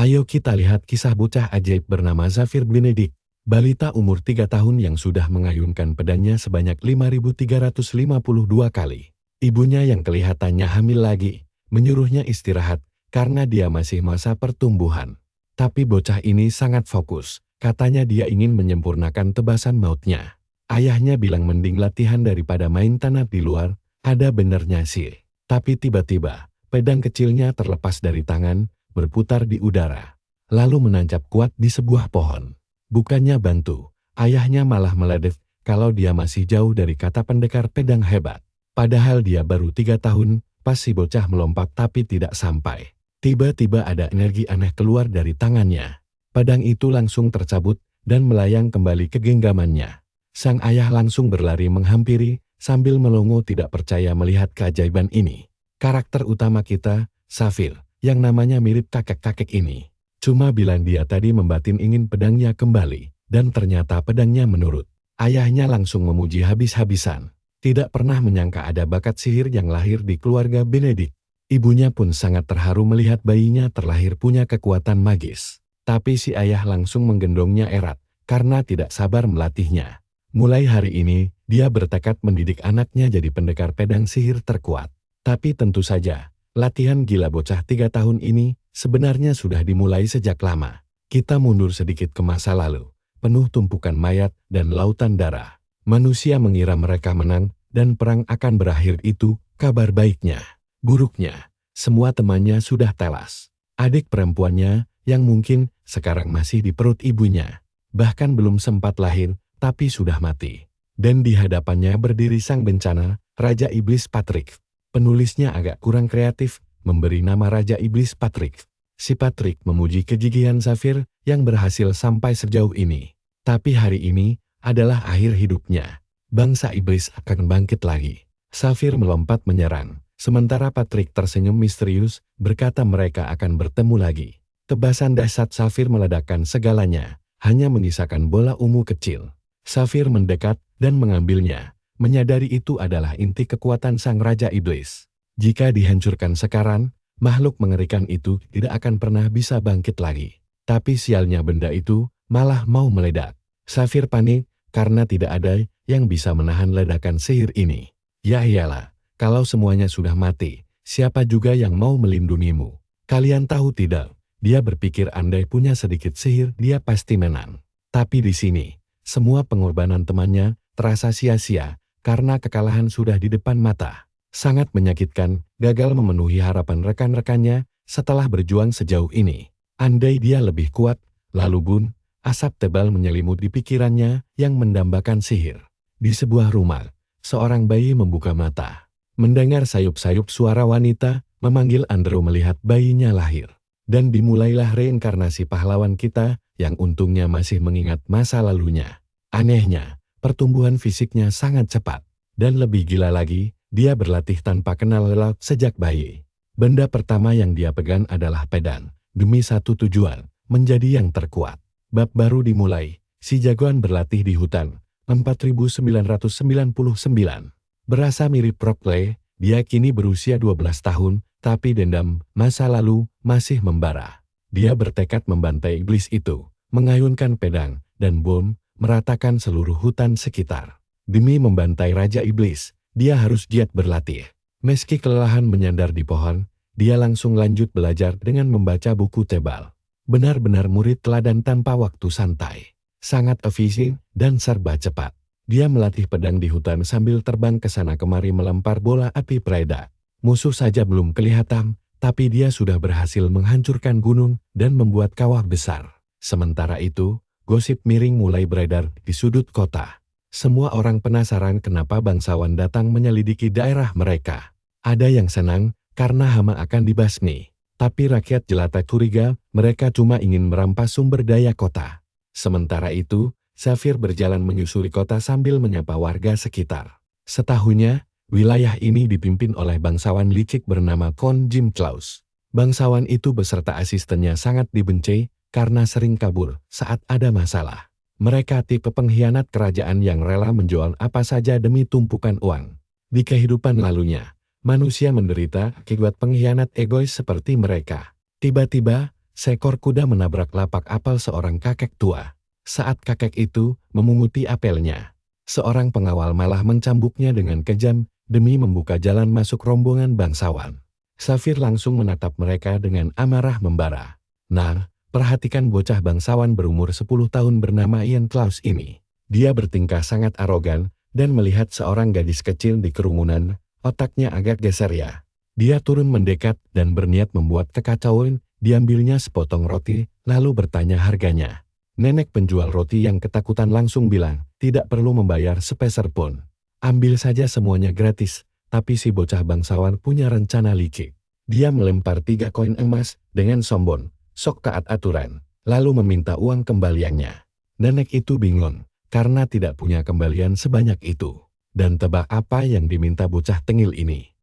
Ayo kita lihat kisah bocah ajaib bernama Xavier Benedict, balita umur 3 tahun yang sudah mengayunkan pedangnya sebanyak 5.352 kali. Ibunya yang kelihatannya hamil lagi, menyuruhnya istirahat karena dia masih masa pertumbuhan. Tapi bocah ini sangat fokus, katanya dia ingin menyempurnakan tebasan mautnya. Ayahnya bilang mending latihan daripada main tanah di luar, ada benernya sih. Tapi tiba-tiba, pedang kecilnya terlepas dari tangan, berputar di udara, lalu menancap kuat di sebuah pohon. Bukannya bantu, ayahnya malah meledek kalau dia masih jauh dari kata pendekar pedang hebat. Padahal dia baru 3 tahun, pas si bocah melompat tapi tidak sampai. Tiba-tiba ada energi aneh keluar dari tangannya. Pedang itu langsung tercabut dan melayang kembali ke genggamannya. Sang ayah langsung berlari menghampiri sambil melongo tidak percaya melihat keajaiban ini. Karakter utama kita, Xavier, yang namanya mirip kakek-kakek ini, cuma bilang dia tadi membatin ingin pedangnya kembali, dan ternyata pedangnya menurut. Ayahnya langsung memuji habis-habisan. Tidak pernah menyangka ada bakat sihir yang lahir di keluarga Benedict. Ibunya pun sangat terharu melihat bayinya terlahir punya kekuatan magis. Tapi si ayah langsung menggendongnya erat, karena tidak sabar melatihnya. Mulai hari ini, dia bertekad mendidik anaknya jadi pendekar pedang sihir terkuat. Tapi tentu saja, latihan gila bocah 3 tahun ini sebenarnya sudah dimulai sejak lama. Kita mundur sedikit ke masa lalu, penuh tumpukan mayat dan lautan darah. Manusia mengira mereka menang dan perang akan berakhir. Itu kabar baiknya. Buruknya, semua temannya sudah tewas. Adik perempuannya yang mungkin sekarang masih di perut ibunya, bahkan belum sempat lahir, tapi sudah mati. Dan di hadapannya berdiri sang bencana, Raja Iblis Patrick. Penulisnya agak kurang kreatif, memberi nama Raja Iblis Patrick. Si Patrick memuji kegigihan Xavier yang berhasil sampai sejauh ini. Tapi hari ini adalah akhir hidupnya. Bangsa iblis akan bangkit lagi. Xavier melompat menyerang, sementara Patrick tersenyum misterius, berkata mereka akan bertemu lagi. Tebasan dahsyat Xavier meledakkan segalanya, hanya menyisakan bola ungu kecil. Xavier mendekat dan mengambilnya, menyadari itu adalah inti kekuatan sang Raja Iblis. Jika dihancurkan sekarang, makhluk mengerikan itu tidak akan pernah bisa bangkit lagi. Tapi sialnya benda itu malah mau meledak. Xavier panik karena tidak ada yang bisa menahan ledakan sihir ini. Ya iyalah, kalau semuanya sudah mati, siapa juga yang mau melindungimu? Kalian tahu tidak, dia berpikir andai punya sedikit sihir dia pasti menang. Tapi di sini, semua pengorbanan temannya terasa sia-sia karena kekalahan sudah di depan mata. Sangat menyakitkan, gagal memenuhi harapan rekan-rekannya setelah berjuang sejauh ini. Andai dia lebih kuat, lalu bun, asap tebal menyelimut di pikirannya yang mendambakan sihir. Di sebuah rumah, seorang bayi membuka mata. Mendengar sayup-sayup suara wanita, memanggil Andrew melihat bayinya lahir. Dan dimulailah reinkarnasi pahlawan kita yang untungnya masih mengingat masa lalunya. Anehnya, pertumbuhan fisiknya sangat cepat. Dan lebih gila lagi, dia berlatih tanpa kenal lelah sejak bayi. Benda pertama yang dia pegang adalah pedang, demi satu tujuan, menjadi yang terkuat. Bab baru dimulai, si jagoan berlatih di hutan, 4999. Berasa mirip Rockplay, dia kini berusia 12 tahun, tapi dendam masa lalu masih membara. Dia bertekad membantai iblis itu, mengayunkan pedang dan bom, meratakan seluruh hutan sekitar. Demi membantai Raja Iblis, dia harus giat berlatih. Meski kelelahan menyandar di pohon, dia langsung lanjut belajar dengan membaca buku tebal. Benar-benar murid teladan tanpa waktu santai. Sangat efisien dan serba cepat. Dia melatih pedang di hutan sambil terbang ke sana kemari melempar bola api preda. Musuh saja belum kelihatan, tapi dia sudah berhasil menghancurkan gunung dan membuat kawah besar. Sementara itu, gosip miring mulai beredar di sudut kota. Semua orang penasaran kenapa bangsawan datang menyelidiki daerah mereka. Ada yang senang karena hama akan dibasmi. Tapi rakyat jelata curiga mereka cuma ingin merampas sumber daya kota. Sementara itu, Xavier berjalan menyusuri kota sambil menyapa warga sekitar. Setahunya, wilayah ini dipimpin oleh bangsawan licik bernama Count Jim Claus. Bangsawan itu beserta asistennya sangat dibenci karena sering kabur saat ada masalah. Mereka tipe pengkhianat kerajaan yang rela menjual apa saja demi tumpukan uang. Di kehidupan lalunya, manusia menderita akibat pengkhianat egois seperti mereka. Tiba-tiba, Seekor kuda menabrak lapak apel seorang kakek tua. Saat kakek itu memunguti apelnya, seorang pengawal malah mencambuknya dengan kejam demi membuka jalan masuk rombongan bangsawan. Safir langsung menatap mereka dengan amarah membara. Nah, perhatikan bocah bangsawan berumur 10 tahun bernama Ian Klaus ini. Dia bertingkah sangat arogan dan melihat seorang gadis kecil di kerumunan, otaknya agak geser ya. Dia turun mendekat dan berniat membuat kekacauan. Diambilnya sepotong roti, lalu bertanya harganya. Nenek penjual roti yang ketakutan langsung bilang, tidak perlu membayar sepeser pun. Ambil saja semuanya gratis, tapi si bocah bangsawan punya rencana licik. Dia melempar 3 koin emas dengan sombong, sok taat aturan, lalu meminta uang kembaliannya. Nenek itu bingung, karena tidak punya kembalian sebanyak itu. Dan tebak apa yang diminta bocah tengil ini?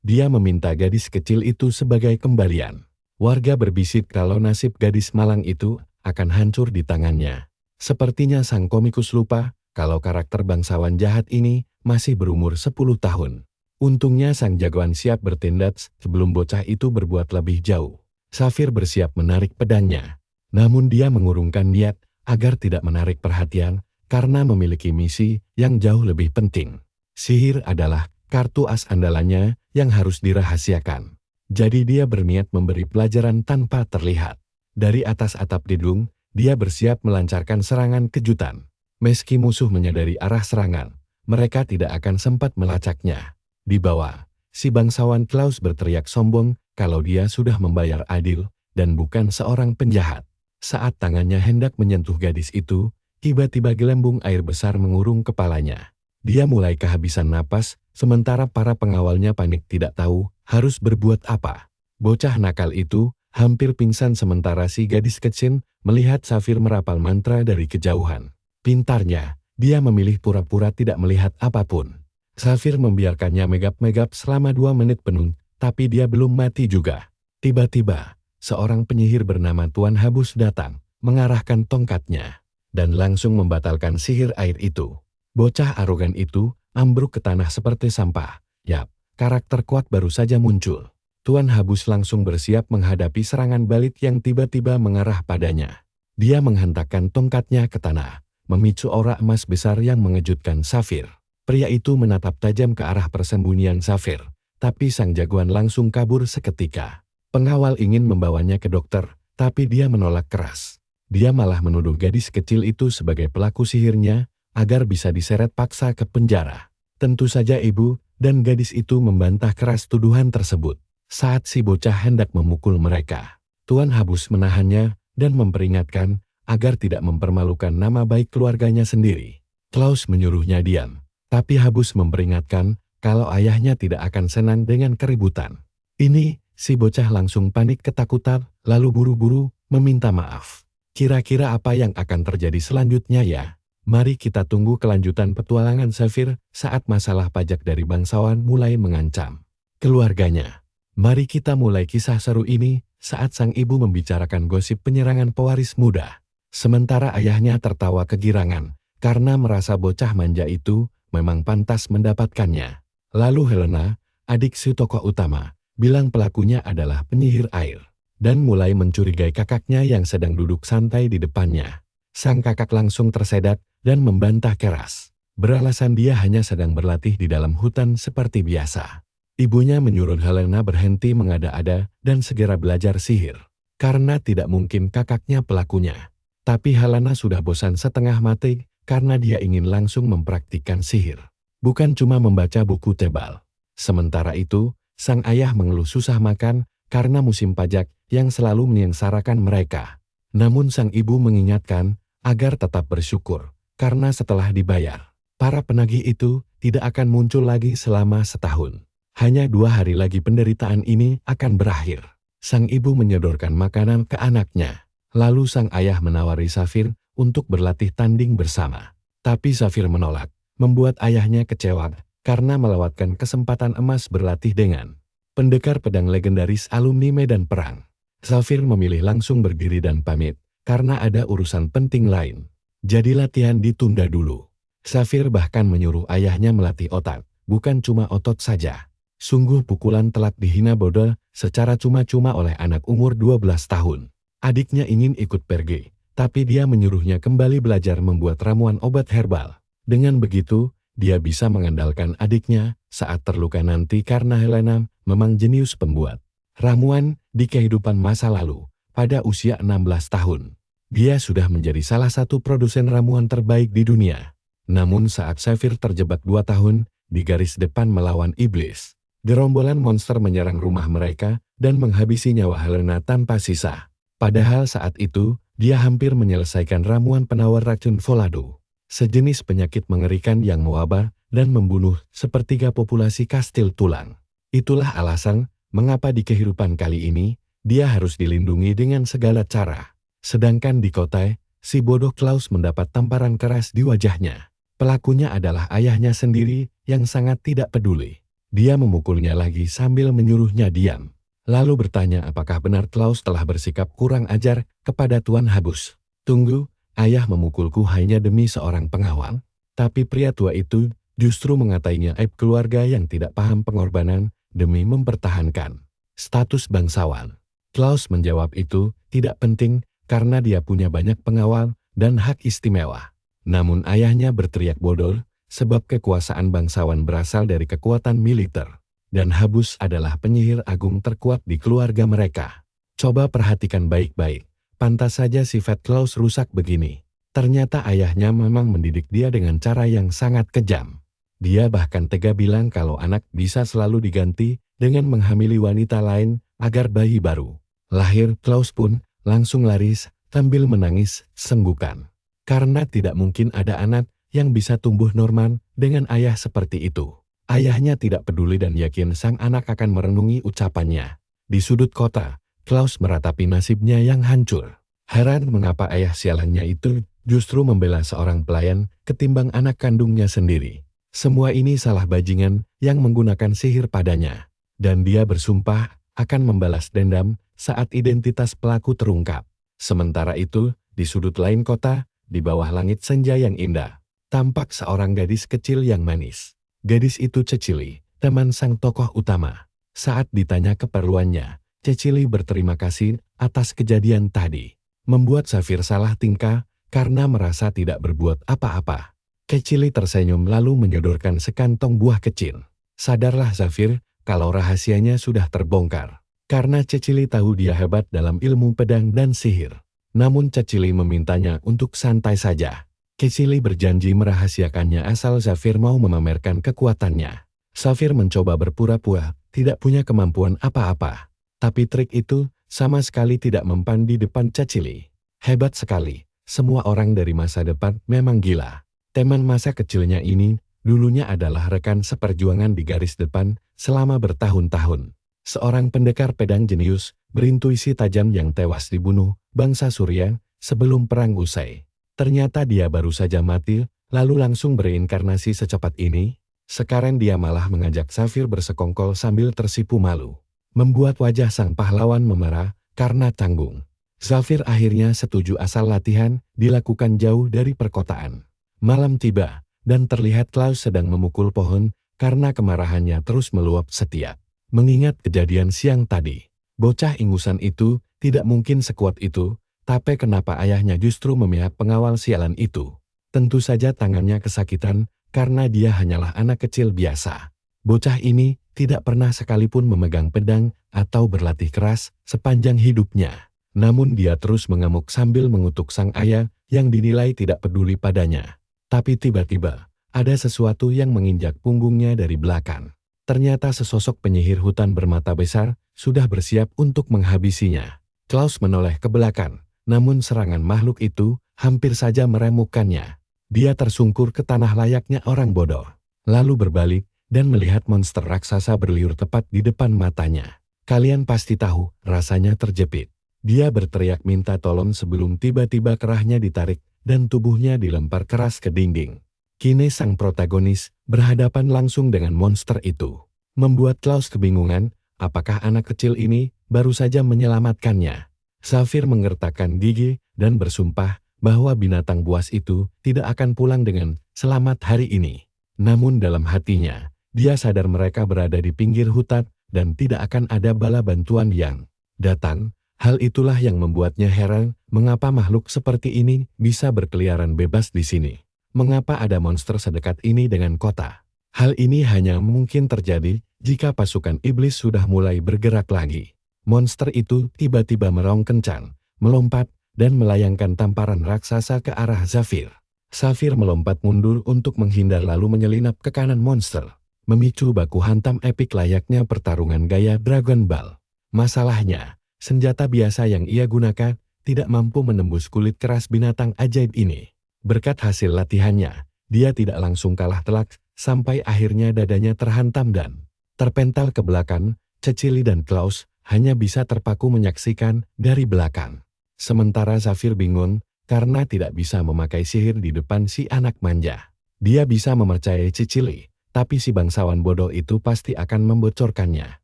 Dia meminta gadis kecil itu sebagai kembalian. Warga berbisik kalau nasib gadis malang itu akan hancur di tangannya. Sepertinya sang komikus lupa kalau karakter bangsawan jahat ini masih berumur 10 tahun. Untungnya sang jagoan siap bertindak sebelum bocah itu berbuat lebih jauh. Safir bersiap menarik pedangnya. Namun dia mengurungkan niat agar tidak menarik perhatian karena memiliki misi yang jauh lebih penting. Sihir adalah kartu as andalannya yang harus dirahasiakan. Jadi dia berniat memberi pelajaran tanpa terlihat. Dari atas atap gedung, dia bersiap melancarkan serangan kejutan. Meski musuh menyadari arah serangan, mereka tidak akan sempat melacaknya. Di bawah, si bangsawan Klaus berteriak sombong kalau dia sudah membayar adil dan bukan seorang penjahat. Saat tangannya hendak menyentuh gadis itu, tiba-tiba gelembung air besar mengurung kepalanya. Dia mulai kehabisan napas, sementara para pengawalnya panik tidak tahu harus berbuat apa. Bocah nakal itu hampir pingsan sementara si gadis kecil melihat Safir merapal mantra dari kejauhan. Pintarnya, dia memilih pura-pura tidak melihat apapun. Safir membiarkannya megap-megap selama 2 menit penuh, tapi dia belum mati juga. Tiba-tiba, seorang penyihir bernama Tuan Habus datang, mengarahkan tongkatnya, dan langsung membatalkan sihir air itu. Bocah arogan itu ambruk ke tanah seperti sampah. Yap, karakter kuat baru saja muncul. Tuan Habus langsung bersiap menghadapi serangan balik yang tiba-tiba mengarah padanya. Dia menghentakkan tongkatnya ke tanah, memicu aura emas besar yang mengejutkan Safir. Pria itu menatap tajam ke arah persembunyian Safir, tapi sang jagoan langsung kabur seketika. Pengawal ingin membawanya ke dokter, tapi dia menolak keras. Dia malah menuduh gadis kecil itu sebagai pelaku sihirnya, agar bisa diseret paksa ke penjara. Tentu saja ibu dan gadis itu membantah keras tuduhan tersebut. Saat si bocah hendak memukul mereka, Tuan Habus menahannya dan memperingatkan agar tidak mempermalukan nama baik keluarganya sendiri. Klaus menyuruhnya diam, tapi Habus memperingatkan kalau ayahnya tidak akan senang dengan keributan. Ini, si bocah langsung panik ketakutan, lalu buru-buru meminta maaf. Kira-kira apa yang akan terjadi selanjutnya ya? Mari kita tunggu kelanjutan petualangan Safir saat masalah pajak dari bangsawan mulai mengancam keluarganya. Mari kita mulai kisah seru ini saat sang ibu membicarakan gosip penyerangan pewaris muda. Sementara ayahnya tertawa kegirangan karena merasa bocah manja itu memang pantas mendapatkannya. Lalu Helena, adik si tokoh utama, bilang pelakunya adalah penyihir air dan mulai mencurigai kakaknya yang sedang duduk santai di depannya. Sang kakak langsung tersedak dan membantah keras. Beralasan dia hanya sedang berlatih di dalam hutan seperti biasa. Ibunya menyuruh Helena berhenti mengada-ada dan segera belajar sihir. Karena tidak mungkin kakaknya pelakunya. Tapi Helena sudah bosan setengah mati karena dia ingin langsung mempraktikkan sihir. Bukan cuma membaca buku tebal. Sementara itu, sang ayah mengeluh susah makan karena musim pajak yang selalu menyengsarakan mereka. Namun sang ibu mengingatkan agar tetap bersyukur karena setelah dibayar, para penagih itu tidak akan muncul lagi selama setahun. Hanya 2 hari lagi penderitaan ini akan berakhir. Sang ibu menyodorkan makanan ke anaknya. Lalu sang ayah menawari Safir untuk berlatih tanding bersama. Tapi Safir menolak, membuat ayahnya kecewa karena melewatkan kesempatan emas berlatih dengan pendekar pedang legendaris alumni medan perang. Safir memilih langsung berdiri dan pamit karena ada urusan penting lain. Jadi latihan ditunda dulu. Safir bahkan menyuruh ayahnya melatih otak, bukan cuma otot saja. Sungguh pukulan telak dihina bodoh secara cuma-cuma oleh anak umur 12 tahun. Adiknya ingin ikut pergi, tapi dia menyuruhnya kembali belajar membuat ramuan obat herbal. Dengan begitu, dia bisa mengandalkan adiknya saat terluka nanti karena Helena memang jenius pembuat ramuan di kehidupan masa lalu. Pada usia 16 tahun, dia sudah menjadi salah satu produsen ramuan terbaik di dunia. Namun saat Xavier terjebak 2 tahun di garis depan melawan iblis, gerombolan monster menyerang rumah mereka dan menghabisi nyawa Helena tanpa sisa. Padahal saat itu, dia hampir menyelesaikan ramuan penawar racun Volado, sejenis penyakit mengerikan yang mewabah dan membunuh sepertiga populasi kastil tulang. Itulah alasan mengapa di kehidupan kali ini, dia harus dilindungi dengan segala cara. Sedangkan di kota, si bodoh Klaus mendapat tamparan keras di wajahnya. Pelakunya adalah ayahnya sendiri yang sangat tidak peduli. Dia memukulnya lagi sambil menyuruhnya diam. Lalu bertanya apakah benar Klaus telah bersikap kurang ajar kepada Tuan Habus. Tunggu, ayah memukulku hanya demi seorang pengawal. Tapi pria tua itu justru mengatainya aib keluarga yang tidak paham pengorbanan demi mempertahankan status bangsawan. Klaus menjawab itu tidak penting karena dia punya banyak pengawal dan hak istimewa. Namun ayahnya berteriak bodoh sebab kekuasaan bangsawan berasal dari kekuatan militer. Dan Habus adalah penyihir agung terkuat di keluarga mereka. Coba perhatikan baik-baik, pantas saja sifat Klaus rusak begini. Ternyata ayahnya memang mendidik dia dengan cara yang sangat kejam. Dia bahkan tega bilang kalau anak bisa selalu diganti dengan menghamili wanita lain agar bayi baru lahir. Klaus pun langsung lari sambil menangis senggukan. Karena tidak mungkin ada anak yang bisa tumbuh normal dengan ayah seperti itu. Ayahnya tidak peduli dan yakin sang anak akan merenungi ucapannya. Di sudut kota, Klaus meratapi nasibnya yang hancur. Heran mengapa ayah sialannya itu justru membela seorang pelayan ketimbang anak kandungnya sendiri. Semua ini salah bajingan yang menggunakan sihir padanya. Dan dia bersumpah akan membalas dendam saat identitas pelaku terungkap. Sementara itu, di sudut lain kota, di bawah langit senja yang indah, tampak seorang gadis kecil yang manis. Gadis itu Cecily, teman sang tokoh utama. Saat ditanya keperluannya, Cecily berterima kasih atas kejadian tadi. Membuat Xavier salah tingkah karena merasa tidak berbuat apa-apa. Cecily tersenyum lalu menyodorkan sekantong buah kecil. Sadarlah Xavier kalau rahasianya sudah terbongkar. Karena Cecily tahu dia hebat dalam ilmu pedang dan sihir. Namun Cecily memintanya untuk santai saja. Cecily berjanji merahasiakannya asal Xavier mau memamerkan kekuatannya. Xavier mencoba berpura-pura tidak punya kemampuan apa-apa. Tapi trik itu sama sekali tidak mempan di depan Cecily. Hebat sekali, semua orang dari masa depan memang gila. Teman masa kecilnya ini dulunya adalah rekan seperjuangan di garis depan selama bertahun-tahun. Seorang pendekar pedang jenius berintuisi tajam yang tewas dibunuh bangsa Surya sebelum perang usai. Ternyata dia baru saja mati, lalu langsung bereinkarnasi secepat ini. Sekarang dia malah mengajak Xavier bersekongkol sambil tersipu malu. Membuat wajah sang pahlawan memerah karena tanggung. Xavier akhirnya setuju asal latihan dilakukan jauh dari perkotaan. Malam tiba, dan terlihat Klaus sedang memukul pohon karena kemarahannya terus meluap setiap mengingat kejadian siang tadi. Bocah ingusan itu tidak mungkin sekuat itu. Tapi kenapa ayahnya justru memihak pengawal sialan itu? Tentu saja tangannya kesakitan karena dia hanyalah anak kecil biasa. Bocah ini tidak pernah sekalipun memegang pedang atau berlatih keras sepanjang hidupnya. Namun dia terus mengamuk sambil mengutuk sang ayah yang dinilai tidak peduli padanya. Tapi tiba-tiba ada sesuatu yang menginjak punggungnya dari belakang. Ternyata sesosok penyihir hutan bermata besar sudah bersiap untuk menghabisinya. Klaus menoleh ke belakang. Namun serangan makhluk itu hampir saja meremukkannya. Dia tersungkur ke tanah layaknya orang bodoh. Lalu berbalik dan melihat monster raksasa berliur tepat di depan matanya. Kalian pasti tahu, rasanya terjepit. Dia berteriak minta tolong sebelum tiba-tiba kerahnya ditarik dan tubuhnya dilempar keras ke dinding. Kini sang protagonis berhadapan langsung dengan monster itu. Membuat Klaus kebingungan, apakah anak kecil ini baru saja menyelamatkannya. Xavier mengertakkan gigi dan bersumpah bahwa binatang buas itu tidak akan pulang dengan selamat hari ini. Namun dalam hatinya, dia sadar mereka berada di pinggir hutan dan tidak akan ada bala bantuan yang datang Hal itulah yang membuatnya heran, mengapa makhluk seperti ini bisa berkeliaran bebas di sini. Mengapa ada monster sedekat ini dengan kota? Hal ini hanya mungkin terjadi jika pasukan iblis sudah mulai bergerak lagi. Monster itu tiba-tiba meraung kencang, melompat, dan melayangkan tamparan raksasa ke arah Zafir. Zafir melompat mundur untuk menghindar lalu menyelinap ke kanan monster, memicu baku hantam epik layaknya pertarungan gaya Dragon Ball. Masalahnya, senjata biasa yang ia gunakan tidak mampu menembus kulit keras binatang ajaib ini. Berkat hasil latihannya, dia tidak langsung kalah telak sampai akhirnya dadanya terhantam dan terpental ke belakang. Cecily dan Klaus hanya bisa terpaku menyaksikan dari belakang. Sementara Zafir bingung karena tidak bisa memakai sihir di depan si anak manja. Dia bisa mempercayai Cecily, tapi si bangsawan bodoh itu pasti akan membocorkannya.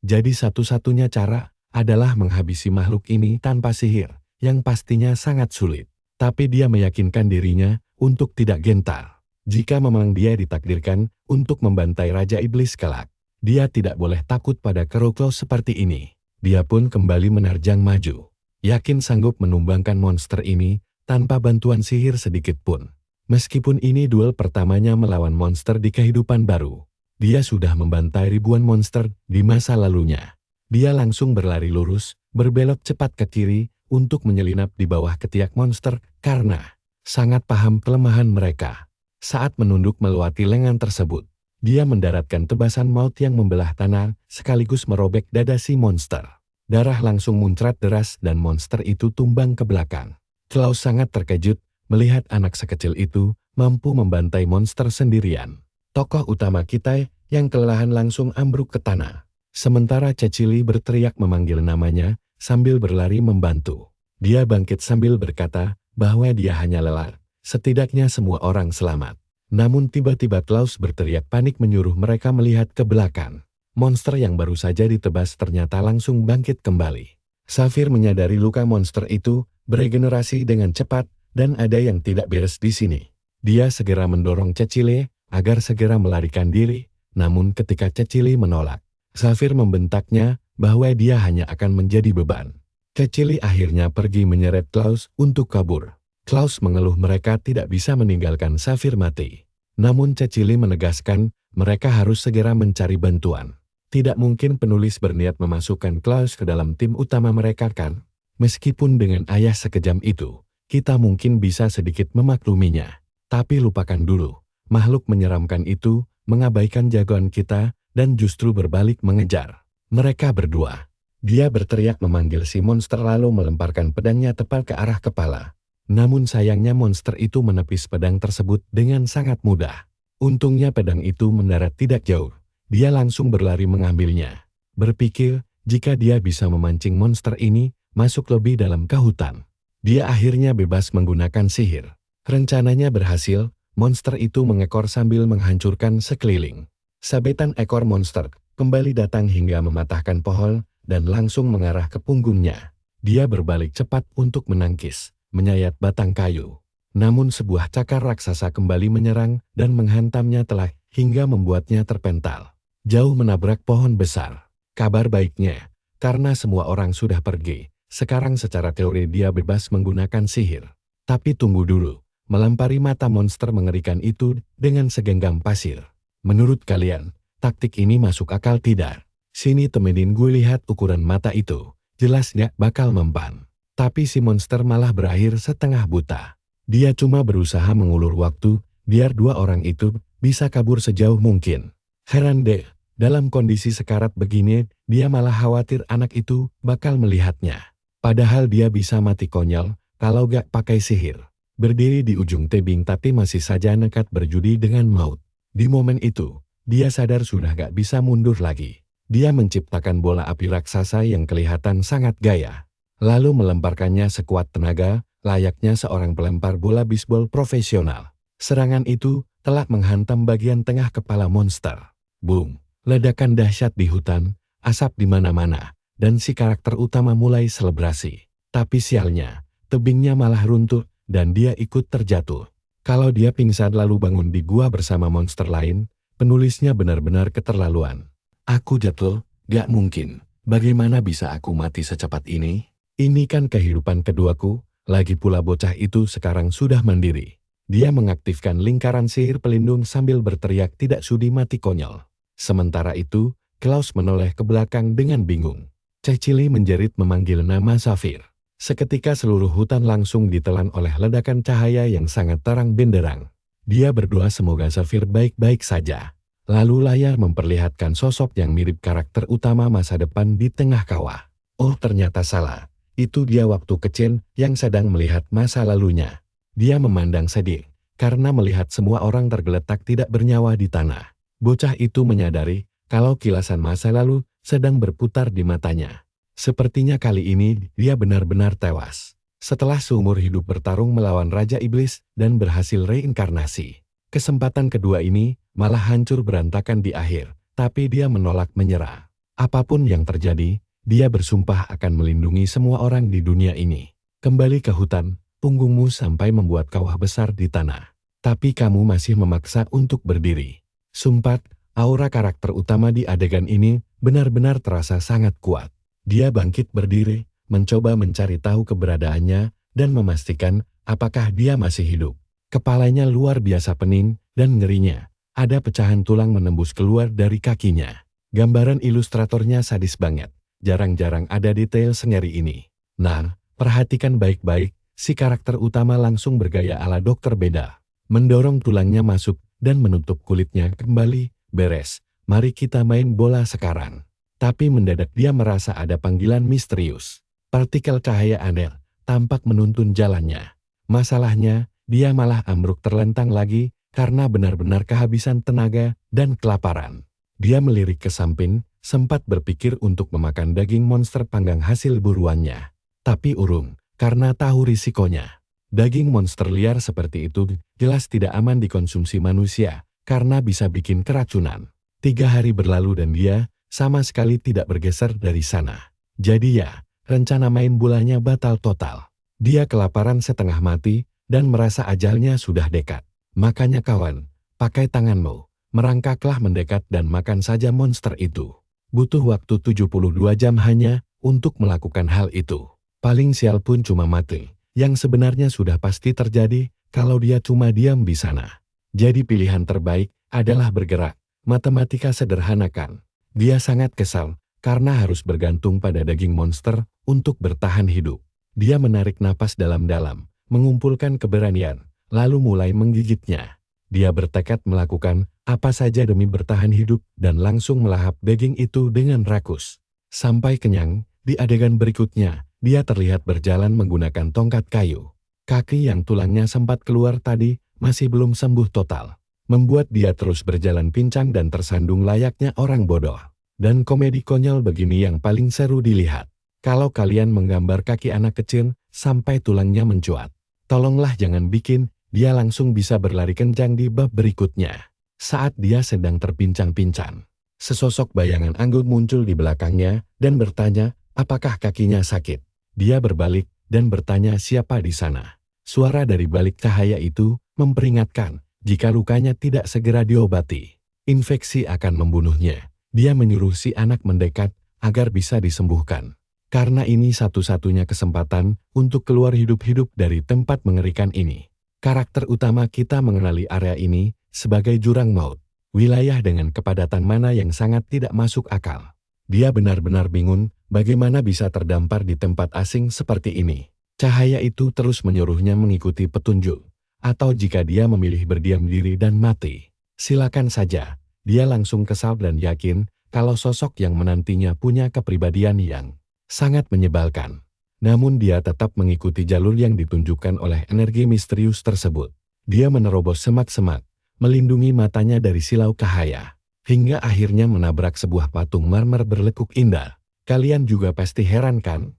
Jadi satu-satunya cara adalah menghabisi makhluk ini tanpa sihir, yang pastinya sangat sulit. Tapi dia meyakinkan dirinya untuk tidak gentar. Jika memang dia ditakdirkan untuk membantai Raja Iblis kelak, dia tidak boleh takut pada Keroklo seperti ini. Dia pun kembali menerjang maju, yakin sanggup menumbangkan monster ini tanpa bantuan sihir sedikit pun. Meskipun ini duel pertamanya melawan monster di kehidupan baru, dia sudah membantai ribuan monster di masa lalunya. Dia langsung berlari lurus, berbelok cepat ke kiri untuk menyelinap di bawah ketiak monster karena sangat paham kelemahan mereka. Saat menunduk melewati lengan tersebut, dia mendaratkan tebasan maut yang membelah tanah sekaligus merobek dada si monster. Darah langsung muncrat deras dan monster itu tumbang ke belakang. Klaus sangat terkejut melihat anak sekecil itu mampu membantai monster sendirian. Tokoh utama kita yang kelelahan langsung ambruk ke tanah. Sementara Cecily berteriak memanggil namanya sambil berlari membantu. Dia bangkit sambil berkata bahwa dia hanya lelah. Setidaknya semua orang selamat. Namun tiba-tiba Klaus berteriak panik menyuruh mereka melihat ke belakang. Monster yang baru saja ditebas ternyata langsung bangkit kembali. Zafir menyadari luka monster itu beregenerasi dengan cepat dan ada yang tidak beres di sini. Dia segera mendorong Cecily agar segera melarikan diri, namun ketika Cecily menolak, Zafir membentaknya bahwa dia hanya akan menjadi beban. Cecily akhirnya pergi menyeret Klaus untuk kabur. Klaus mengeluh mereka tidak bisa meninggalkan Zafir mati. Namun Cecily menegaskan mereka harus segera mencari bantuan. Tidak mungkin penulis berniat memasukkan Klaus ke dalam tim utama mereka kan? Meskipun dengan ayah sekejam itu, kita mungkin bisa sedikit memakluminya. Tapi lupakan dulu, makhluk menyeramkan itu mengabaikan jagoan kita dan justru berbalik mengejar mereka berdua. Dia berteriak memanggil si monster lalu melemparkan pedangnya tepat ke arah kepala. Namun sayangnya monster itu menepis pedang tersebut dengan sangat mudah. Untungnya pedang itu mendarat tidak jauh. Dia langsung berlari mengambilnya. Berpikir jika dia bisa memancing monster ini masuk lebih dalam ke hutan, dia akhirnya bebas menggunakan sihir. Rencananya berhasil, monster itu mengekor sambil menghancurkan sekeliling. Sabetan ekor monster kembali datang hingga mematahkan pohon dan langsung mengarah ke punggungnya. Dia berbalik cepat untuk menangkis, menyayat batang kayu. Namun sebuah cakar raksasa kembali menyerang dan menghantamnya telak hingga membuatnya terpental, jauh menabrak pohon besar. Kabar baiknya, karena semua orang sudah pergi, sekarang secara teori dia bebas menggunakan sihir. Tapi tunggu dulu, melampari mata monster mengerikan itu dengan segenggam pasir. Menurut kalian, taktik ini masuk akal tidak? Sini temenin gue lihat ukuran mata itu, jelas gak bakal mempan. Tapi si monster malah berakhir setengah buta. Dia cuma berusaha mengulur waktu, biar dua orang itu bisa kabur sejauh mungkin. Heran deh, dalam kondisi sekarat begini, dia malah khawatir anak itu bakal melihatnya. Padahal dia bisa mati konyol, kalau gak pakai sihir. Berdiri di ujung tebing tapi masih saja nekat berjudi dengan maut. Di momen itu, dia sadar sudah gak bisa mundur lagi. Dia menciptakan bola api raksasa yang kelihatan sangat gaya. Lalu melemparkannya sekuat tenaga, layaknya seorang pelempar bola bisbol profesional. Serangan itu telah menghantam bagian tengah kepala monster. Boom! Ledakan dahsyat di hutan, asap di mana-mana, dan si karakter utama mulai selebrasi. Tapi sialnya, tebingnya malah runtuh, dan dia ikut terjatuh. Kalau dia pingsan lalu bangun di gua bersama monster lain, penulisnya benar-benar keterlaluan. Aku jatuh, gak mungkin. Bagaimana bisa aku mati secepat ini? Ini kan kehidupan keduaku, lagi pula bocah itu sekarang sudah mandiri. Dia mengaktifkan lingkaran sihir pelindung sambil berteriak tidak sudi mati konyol. Sementara itu, Klaus menoleh ke belakang dengan bingung. Cecily menjerit memanggil nama Zafir. Seketika seluruh hutan langsung ditelan oleh ledakan cahaya yang sangat terang benderang. Dia berdoa semoga Zafir baik-baik saja. Lalu layar memperlihatkan sosok yang mirip karakter utama masa depan di tengah kawah. Oh, ternyata salah. Itu dia waktu kecil yang sedang melihat masa lalunya. Dia memandang sedih, karena melihat semua orang tergeletak tidak bernyawa di tanah. Bocah itu menyadari kalau kilasan masa lalu sedang berputar di matanya. Sepertinya kali ini dia benar-benar tewas. Setelah seumur hidup bertarung melawan Raja Iblis dan berhasil reinkarnasi. Kesempatan kedua ini malah hancur berantakan di akhir, tapi dia menolak menyerah. Apapun yang terjadi, dia bersumpah akan melindungi semua orang di dunia ini. Kembali ke hutan, punggungmu sampai membuat kawah besar di tanah. Tapi kamu masih memaksa untuk berdiri. Sumpah, aura karakter utama di adegan ini benar-benar terasa sangat kuat. Dia bangkit berdiri, mencoba mencari tahu keberadaannya, dan memastikan apakah dia masih hidup. Kepalanya luar biasa pening, dan ngerinya, ada pecahan tulang menembus keluar dari kakinya. Gambaran ilustratornya sadis banget. Jarang-jarang ada detail sengeri ini. Nah, perhatikan baik-baik, si karakter utama langsung bergaya ala dokter beda. Mendorong tulangnya masuk dan menutup kulitnya kembali. Beres, mari kita main bola sekarang. Tapi mendadak dia merasa ada panggilan misterius. Partikel cahaya aneh tampak menuntun jalannya. Masalahnya, dia malah ambruk terlentang lagi karena benar-benar kehabisan tenaga dan kelaparan. Dia melirik ke samping, sempat berpikir untuk memakan daging monster panggang hasil buruannya. Tapi urung, karena tahu risikonya. Daging monster liar seperti itu jelas tidak aman dikonsumsi manusia, karena bisa bikin keracunan. 3 hari berlalu dan dia sama sekali tidak bergeser dari sana. Jadi ya, rencana main bolanya batal total. Dia kelaparan setengah mati, dan merasa ajalnya sudah dekat. Makanya kawan, pakai tanganmu, merangkaklah mendekat dan makan saja monster itu. Butuh waktu 72 jam hanya untuk melakukan hal itu. Paling sial pun cuma mati, yang sebenarnya sudah pasti terjadi kalau dia cuma diam di sana. Jadi pilihan terbaik adalah bergerak. Matematika sederhanakan. Dia sangat kesal karena harus bergantung pada daging monster untuk bertahan hidup. Dia menarik napas dalam-dalam, mengumpulkan keberanian, lalu mulai menggigitnya. Dia bertekad melakukan apa saja demi bertahan hidup dan langsung melahap daging itu dengan rakus. Sampai kenyang, di adegan berikutnya, dia terlihat berjalan menggunakan tongkat kayu. Kaki yang tulangnya sempat keluar tadi masih belum sembuh total. Membuat dia terus berjalan pincang dan tersandung layaknya orang bodoh. Dan komedi konyol begini yang paling seru dilihat. Kalau kalian menggambar kaki anak kecil sampai tulangnya mencuat, tolonglah jangan bikin dia langsung bisa berlari kencang di bab berikutnya. Saat dia sedang terpincang-pincang, sesosok bayangan anggun muncul di belakangnya dan bertanya, apakah kakinya sakit? Dia berbalik dan bertanya siapa di sana. Suara dari balik cahaya itu memperingatkan, jika lukanya tidak segera diobati, infeksi akan membunuhnya. Dia menyuruh si anak mendekat agar bisa disembuhkan. Karena ini satu-satunya kesempatan untuk keluar hidup-hidup dari tempat mengerikan ini. Karakter utama kita mengenali area ini sebagai jurang maut, wilayah dengan kepadatan mana yang sangat tidak masuk akal. Dia benar-benar bingung bagaimana bisa terdampar di tempat asing seperti ini. Cahaya itu terus menyuruhnya mengikuti petunjuk, atau jika dia memilih berdiam diri dan mati, silakan saja. Dia langsung kesal dan yakin kalau sosok yang menantinya punya kepribadian yang sangat menyebalkan. Namun dia tetap mengikuti jalur yang ditunjukkan oleh energi misterius tersebut. Dia menerobos semak-semak, melindungi matanya dari silau cahaya, hingga akhirnya menabrak sebuah patung marmer berlekuk indah. Kalian juga pasti heran kan?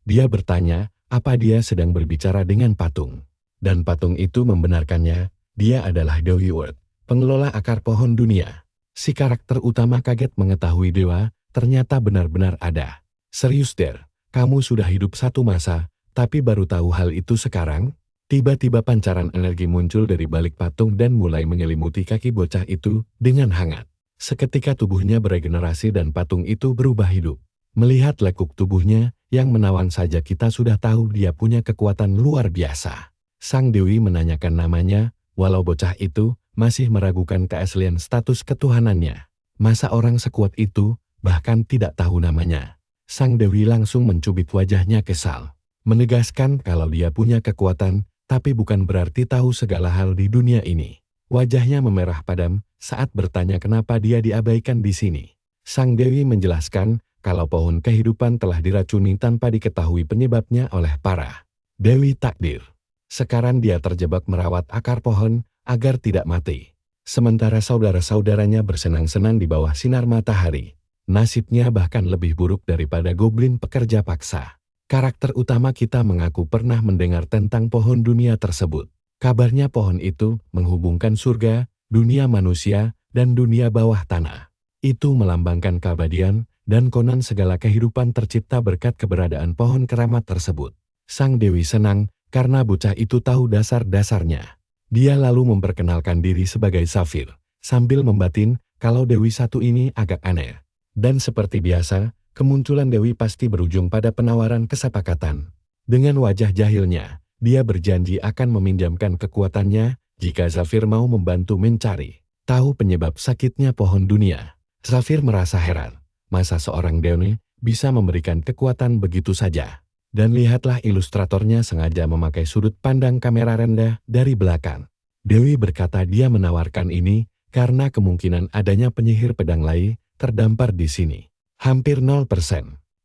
Dia bertanya, apa dia sedang berbicara dengan patung? Dan patung itu membenarkannya, dia adalah Dewi World, pengelola akar pohon dunia. Si karakter utama kaget mengetahui dewa ternyata benar-benar ada. Serius Der, kamu sudah hidup satu masa, tapi baru tahu hal itu sekarang? Tiba-tiba pancaran energi muncul dari balik patung dan mulai menyelimuti kaki bocah itu dengan hangat. Seketika tubuhnya beregenerasi dan patung itu berubah hidup. Melihat lekuk tubuhnya yang menawan saja kita sudah tahu dia punya kekuatan luar biasa. Sang Dewi menanyakan namanya, walau bocah itu masih meragukan keaslian status ketuhanannya. Masa orang sekuat itu bahkan tidak tahu namanya? Sang Dewi langsung mencubit wajahnya kesal, menegaskan kalau dia punya kekuatan, tapi bukan berarti tahu segala hal di dunia ini. Wajahnya memerah padam saat bertanya kenapa dia diabaikan di sini. Sang Dewi menjelaskan kalau pohon kehidupan telah diracuni tanpa diketahui penyebabnya oleh para Dewi Takdir. Sekarang dia terjebak merawat akar pohon agar tidak mati. Sementara saudara-saudaranya bersenang-senang di bawah sinar matahari. Nasibnya bahkan lebih buruk daripada goblin pekerja paksa. Karakter utama kita mengaku pernah mendengar tentang pohon dunia tersebut. Kabarnya pohon itu menghubungkan surga, dunia manusia, dan dunia bawah tanah. Itu melambangkan keabadian, dan konon segala kehidupan tercipta berkat keberadaan pohon keramat tersebut. Sang Dewi senang karena bocah itu tahu dasar-dasarnya. Dia lalu memperkenalkan diri sebagai Safir, sambil membatin kalau Dewi satu ini agak aneh. Dan seperti biasa, kemunculan Dewi pasti berujung pada penawaran kesepakatan. Dengan wajah jahilnya, dia berjanji akan meminjamkan kekuatannya jika Safir mau membantu mencari tahu penyebab sakitnya pohon dunia. Safir merasa heran. Masa seorang Dewi bisa memberikan kekuatan begitu saja? Dan lihatlah ilustratornya sengaja memakai sudut pandang kamera rendah dari belakang. Dewi berkata dia menawarkan ini karena kemungkinan adanya penyihir pedang lai terdampar di sini. Hampir 0%.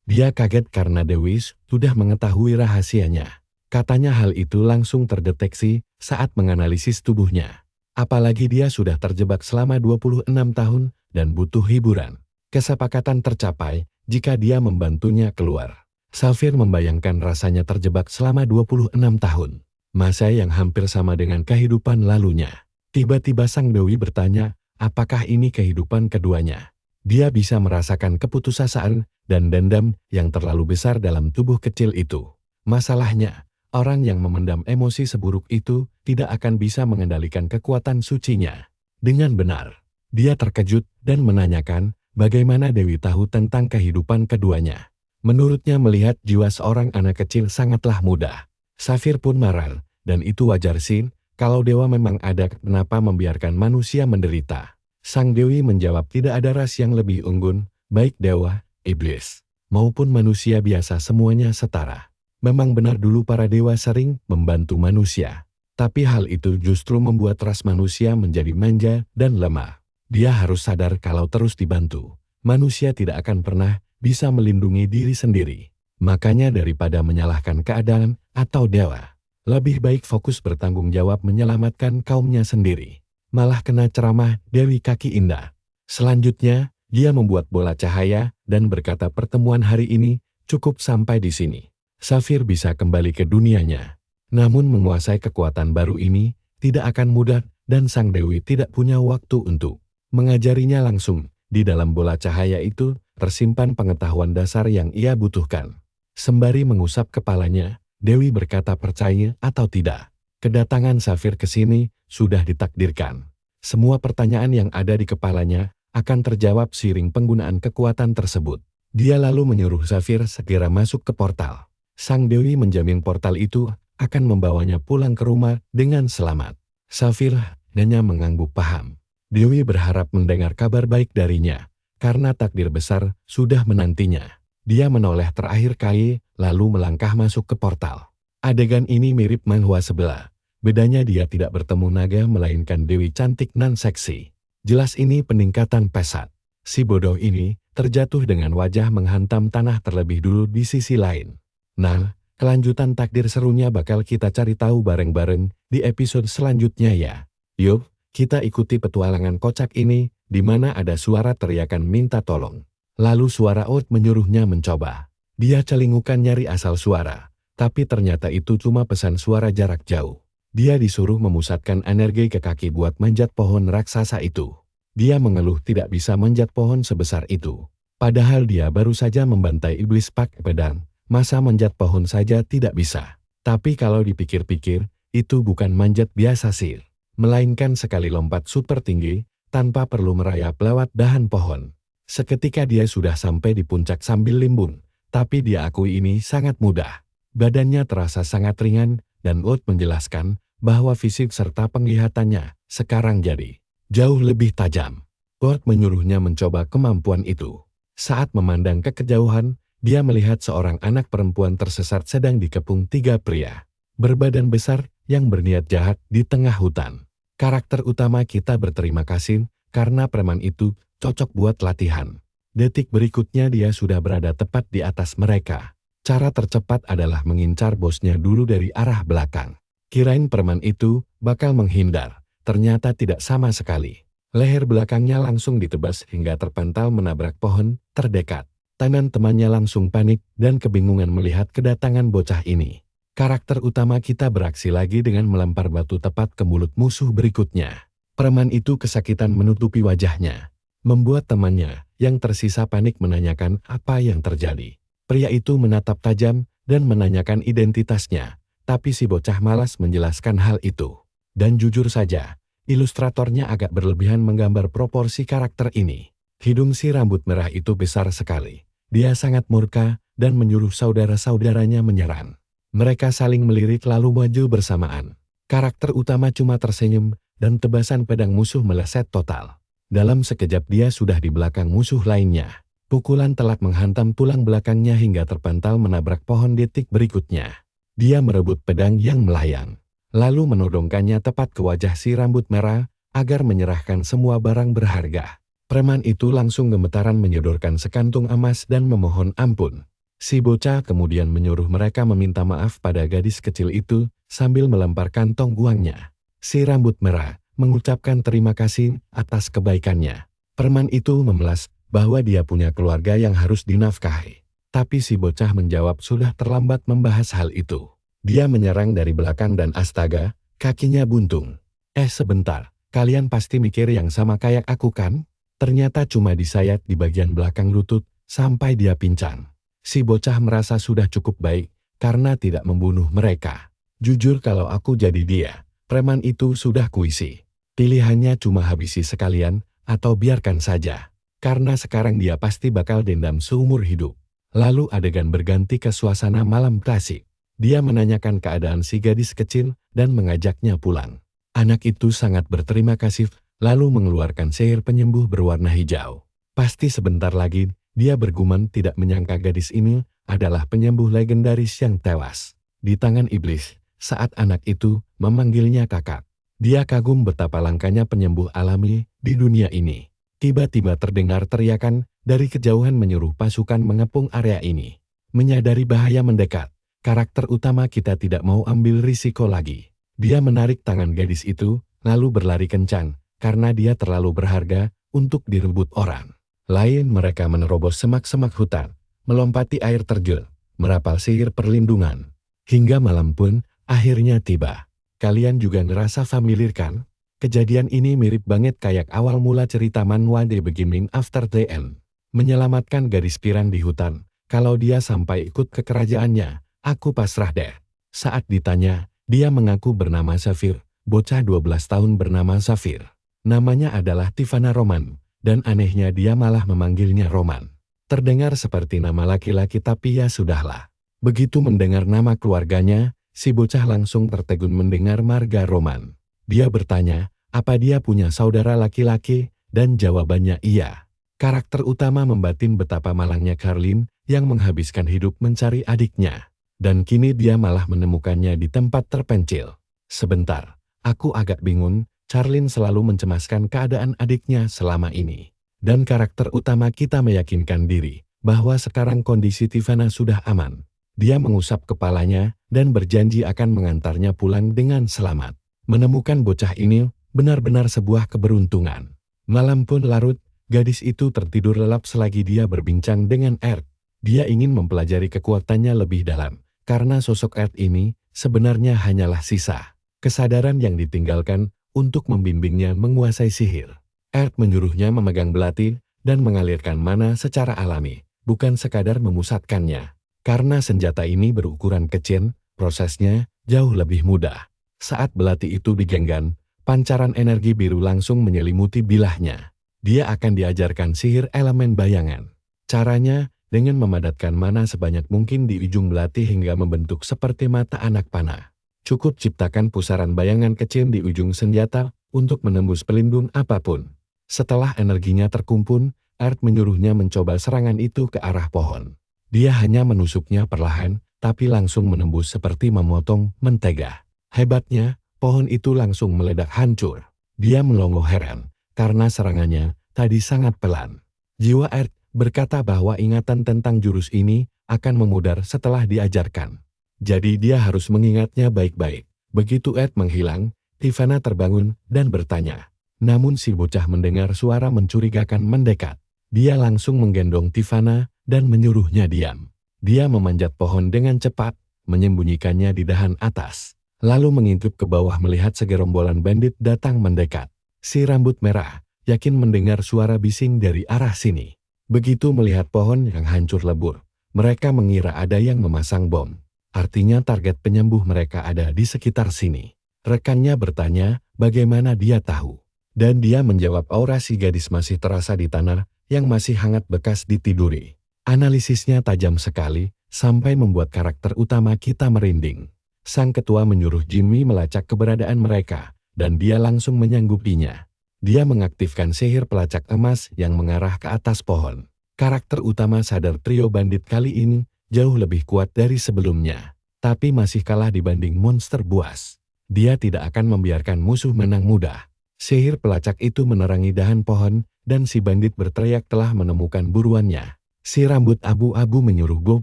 Dia kaget karena Dewi sudah mengetahui rahasianya. Katanya hal itu langsung terdeteksi saat menganalisis tubuhnya. Apalagi dia sudah terjebak selama 26 tahun dan butuh hiburan. Kesepakatan tercapai jika dia membantunya keluar. Safir membayangkan rasanya terjebak selama 26 tahun. Masa yang hampir sama dengan kehidupan lalunya. Tiba-tiba Sang Dewi bertanya, apakah ini kehidupan keduanya? Dia bisa merasakan keputusasaan dan dendam yang terlalu besar dalam tubuh kecil itu. Masalahnya, orang yang memendam emosi seburuk itu tidak akan bisa mengendalikan kekuatan sucinya dengan benar. Dia terkejut dan menanyakan, bagaimana Dewi tahu tentang kehidupan keduanya? Menurutnya melihat jiwa seorang anak kecil sangatlah mudah. Safir pun marah, dan itu wajar sih, kalau dewa memang ada, kenapa membiarkan manusia menderita? Sang Dewi menjawab tidak ada ras yang lebih unggul, baik dewa, iblis, maupun manusia biasa semuanya setara. Memang benar dulu para dewa sering membantu manusia. Tapi hal itu justru membuat ras manusia menjadi manja dan lemah. Dia harus sadar kalau terus dibantu, manusia tidak akan pernah bisa melindungi diri sendiri. Makanya daripada menyalahkan keadaan atau dewa, lebih baik fokus bertanggung jawab menyelamatkan kaumnya sendiri. Malah kena ceramah Dewi Kaki Indah. Selanjutnya, dia membuat bola cahaya dan berkata pertemuan hari ini cukup sampai di sini. Safir bisa kembali ke dunianya. Namun menguasai kekuatan baru ini tidak akan mudah dan Sang Dewi tidak punya waktu untuk mengajarinya langsung. Di dalam bola cahaya itu tersimpan pengetahuan dasar yang ia butuhkan. Sembari mengusap kepalanya, Dewi berkata percaya atau tidak, kedatangan Safir ke sini sudah ditakdirkan. Semua pertanyaan yang ada di kepalanya akan terjawab seiring penggunaan kekuatan tersebut. Dia lalu menyuruh Safir segera masuk ke portal. Sang Dewi menjamin portal itu akan membawanya pulang ke rumah dengan selamat. Safir hanya mengangguk paham. Dewi berharap mendengar kabar baik darinya, karena takdir besar sudah menantinya. Dia menoleh terakhir kali, lalu melangkah masuk ke portal. Adegan ini mirip manhwa sebelah. Bedanya dia tidak bertemu naga melainkan Dewi cantik nan seksi. Jelas ini peningkatan pesat. Si bodoh ini terjatuh dengan wajah menghantam tanah terlebih dulu di sisi lain. Nah, kelanjutan takdir serunya bakal kita cari tahu bareng-bareng di episode selanjutnya ya. Yuk, kita ikuti petualangan kocak ini, di mana ada suara teriakan minta tolong. Lalu suara Out menyuruhnya mencoba. Dia celingukan nyari asal suara, tapi ternyata itu cuma pesan suara jarak jauh. Dia disuruh memusatkan energi ke kaki buat manjat pohon raksasa itu. Dia mengeluh tidak bisa manjat pohon sebesar itu. Padahal dia baru saja membantai iblis pakai pedang, masa manjat pohon saja tidak bisa. Tapi kalau dipikir-pikir, itu bukan manjat biasa sih, melainkan sekali lompat super tinggi, tanpa perlu merayap lewat dahan pohon. Seketika dia sudah sampai di puncak sambil limbung, tapi dia akui ini sangat mudah. Badannya terasa sangat ringan, dan Oud menjelaskan bahwa fisik serta penglihatannya sekarang jadi jauh lebih tajam. Oud menyuruhnya mencoba kemampuan itu. Saat memandang ke kejauhan, dia melihat seorang anak perempuan tersesat sedang dikepung 3 pria berbadan besar yang berniat jahat di tengah hutan. Karakter utama kita berterima kasih karena preman itu cocok buat latihan. Detik berikutnya dia sudah berada tepat di atas mereka. Cara tercepat adalah mengincar bosnya dulu dari arah belakang. Kirain preman itu bakal menghindar, ternyata tidak sama sekali. Leher belakangnya langsung ditebas hingga terpental menabrak pohon terdekat. Teman-temannya langsung panik dan kebingungan melihat kedatangan bocah ini. Karakter utama kita beraksi lagi dengan melempar batu tepat ke mulut musuh berikutnya. Preman itu kesakitan menutupi wajahnya, membuat temannya yang tersisa panik menanyakan apa yang terjadi. Pria itu menatap tajam dan menanyakan identitasnya, tapi si bocah malas menjelaskan hal itu. Dan jujur saja, ilustratornya agak berlebihan menggambar proporsi karakter ini. Hidung si rambut merah itu besar sekali. Dia sangat murka dan menyuruh saudara-saudaranya menyerang. Mereka saling melirik lalu maju bersamaan. Karakter utama cuma tersenyum dan tebasan pedang musuh meleset total. Dalam sekejap dia sudah di belakang musuh lainnya. Pukulan telat menghantam tulang belakangnya hingga terpental menabrak pohon. Detik berikutnya. Dia merebut pedang yang melayang. Lalu menodongkannya tepat ke wajah si rambut merah agar menyerahkan semua barang berharga. Preman itu langsung gemetaran menyodorkan sekantung emas dan memohon ampun. Si bocah kemudian menyuruh mereka meminta maaf pada gadis kecil itu sambil melempar kantong uangnya. Si rambut merah mengucapkan terima kasih atas kebaikannya. Preman itu memelas bahwa dia punya keluarga yang harus dinafkahi. Tapi si bocah menjawab sudah terlambat membahas hal itu. Dia menyerang dari belakang dan astaga, kakinya buntung. Sebentar, kalian pasti mikir yang sama kayak aku kan? Ternyata cuma disayat di bagian belakang lutut sampai dia pincang. Si bocah merasa sudah cukup baik karena tidak membunuh mereka. Jujur kalau aku jadi dia, preman itu sudah kuisi. Pilihannya cuma habisi sekalian atau biarkan saja. Karena sekarang dia pasti bakal dendam seumur hidup. Lalu adegan berganti ke suasana malam klasik. Dia menanyakan keadaan si gadis kecil dan mengajaknya pulang. Anak itu sangat berterima kasih lalu mengeluarkan sihir penyembuh berwarna hijau. Pasti sebentar lagi dia bergumam tidak menyangka gadis ini adalah penyembuh legendaris yang tewas di tangan iblis saat anak itu memanggilnya kakak. Dia kagum betapa langkanya penyembuh alami di dunia ini. Tiba-tiba terdengar teriakan dari kejauhan menyuruh pasukan mengepung area ini. Menyadari bahaya mendekat, karakter utama kita tidak mau ambil risiko lagi. Dia menarik tangan gadis itu lalu berlari kencang karena dia terlalu berharga untuk direbut orang. Lain mereka menerobos semak-semak hutan, melompati air terjun, merapal sihir perlindungan. Hingga malam pun akhirnya tiba. Kalian juga ngerasa familiar kan? Kejadian ini mirip banget kayak awal mula cerita manhwa The Beginning After the End. Menyelamatkan gadis piran di hutan. Kalau dia sampai ikut ke kerajaannya, aku pasrah deh. Saat ditanya, dia mengaku bernama Zafir, bocah 12 tahun bernama Zafir. Namanya adalah Tivana Roman. Dan anehnya dia malah memanggilnya Roman. Terdengar seperti nama laki-laki tapi ya sudahlah. Begitu mendengar nama keluarganya, si bocah langsung tertegun mendengar marga Roman. Dia bertanya, apa dia punya saudara laki-laki? Dan jawabannya iya. Karakter utama membatin betapa malangnya Carlin yang menghabiskan hidup mencari adiknya. Dan kini dia malah menemukannya di tempat terpencil. Sebentar, aku agak bingung. Carlin selalu mencemaskan keadaan adiknya selama ini. Dan karakter utama kita meyakinkan diri bahwa sekarang kondisi Tivana sudah aman. Dia mengusap kepalanya dan berjanji akan mengantarnya pulang dengan selamat. Menemukan bocah ini benar-benar sebuah keberuntungan. Malam pun larut, gadis itu tertidur lelap selagi dia berbincang dengan Erd. Dia ingin mempelajari kekuatannya lebih dalam, karena sosok Erd ini sebenarnya hanyalah sisa kesadaran yang ditinggalkan untuk membimbingnya menguasai sihir. Erd menyuruhnya memegang belati dan mengalirkan mana secara alami, bukan sekadar memusatkannya. Karena senjata ini berukuran kecil, prosesnya jauh lebih mudah. Saat belati itu digenggam, pancaran energi biru langsung menyelimuti bilahnya. Dia akan diajarkan sihir elemen bayangan. Caranya, dengan memadatkan mana sebanyak mungkin di ujung belati hingga membentuk seperti mata anak panah. Cukup ciptakan pusaran bayangan kecil di ujung senjata untuk menembus pelindung apapun. Setelah energinya terkumpul, Earth menyuruhnya mencoba serangan itu ke arah pohon. Dia hanya menusuknya perlahan, tapi langsung menembus seperti memotong mentega. Hebatnya, pohon itu langsung meledak hancur. Dia melongo heran, karena serangannya tadi sangat pelan. Jiwa Earth berkata bahwa ingatan tentang jurus ini akan memudar setelah diajarkan. Jadi dia harus mengingatnya baik-baik. Begitu Earth menghilang, Tivana terbangun dan bertanya. Namun si bocah mendengar suara mencurigakan mendekat. Dia langsung menggendong Tivana dan menyuruhnya diam. Dia memanjat pohon dengan cepat, menyembunyikannya di dahan atas. Lalu mengintip ke bawah melihat segerombolan bandit datang mendekat. Si rambut merah yakin mendengar suara bising dari arah sini. Begitu melihat pohon yang hancur lebur, mereka mengira ada yang memasang bom. Artinya target penyembuh mereka ada di sekitar sini. Rekannya bertanya, bagaimana dia tahu? Dan dia menjawab aura si gadis masih terasa di tanah yang masih hangat bekas ditiduri. Analisisnya tajam sekali, sampai membuat karakter utama kita merinding. Sang ketua menyuruh Jimmy melacak keberadaan mereka, dan dia langsung menyanggupinya. Dia mengaktifkan sihir pelacak emas yang mengarah ke atas pohon. Karakter utama sadar trio bandit kali ini jauh lebih kuat dari sebelumnya, tapi masih kalah dibanding monster buas. Dia tidak akan membiarkan musuh menang mudah. Sihir pelacak itu menerangi dahan pohon, dan si bandit berteriak telah menemukan buruannya. Si rambut abu-abu menyuruh Bob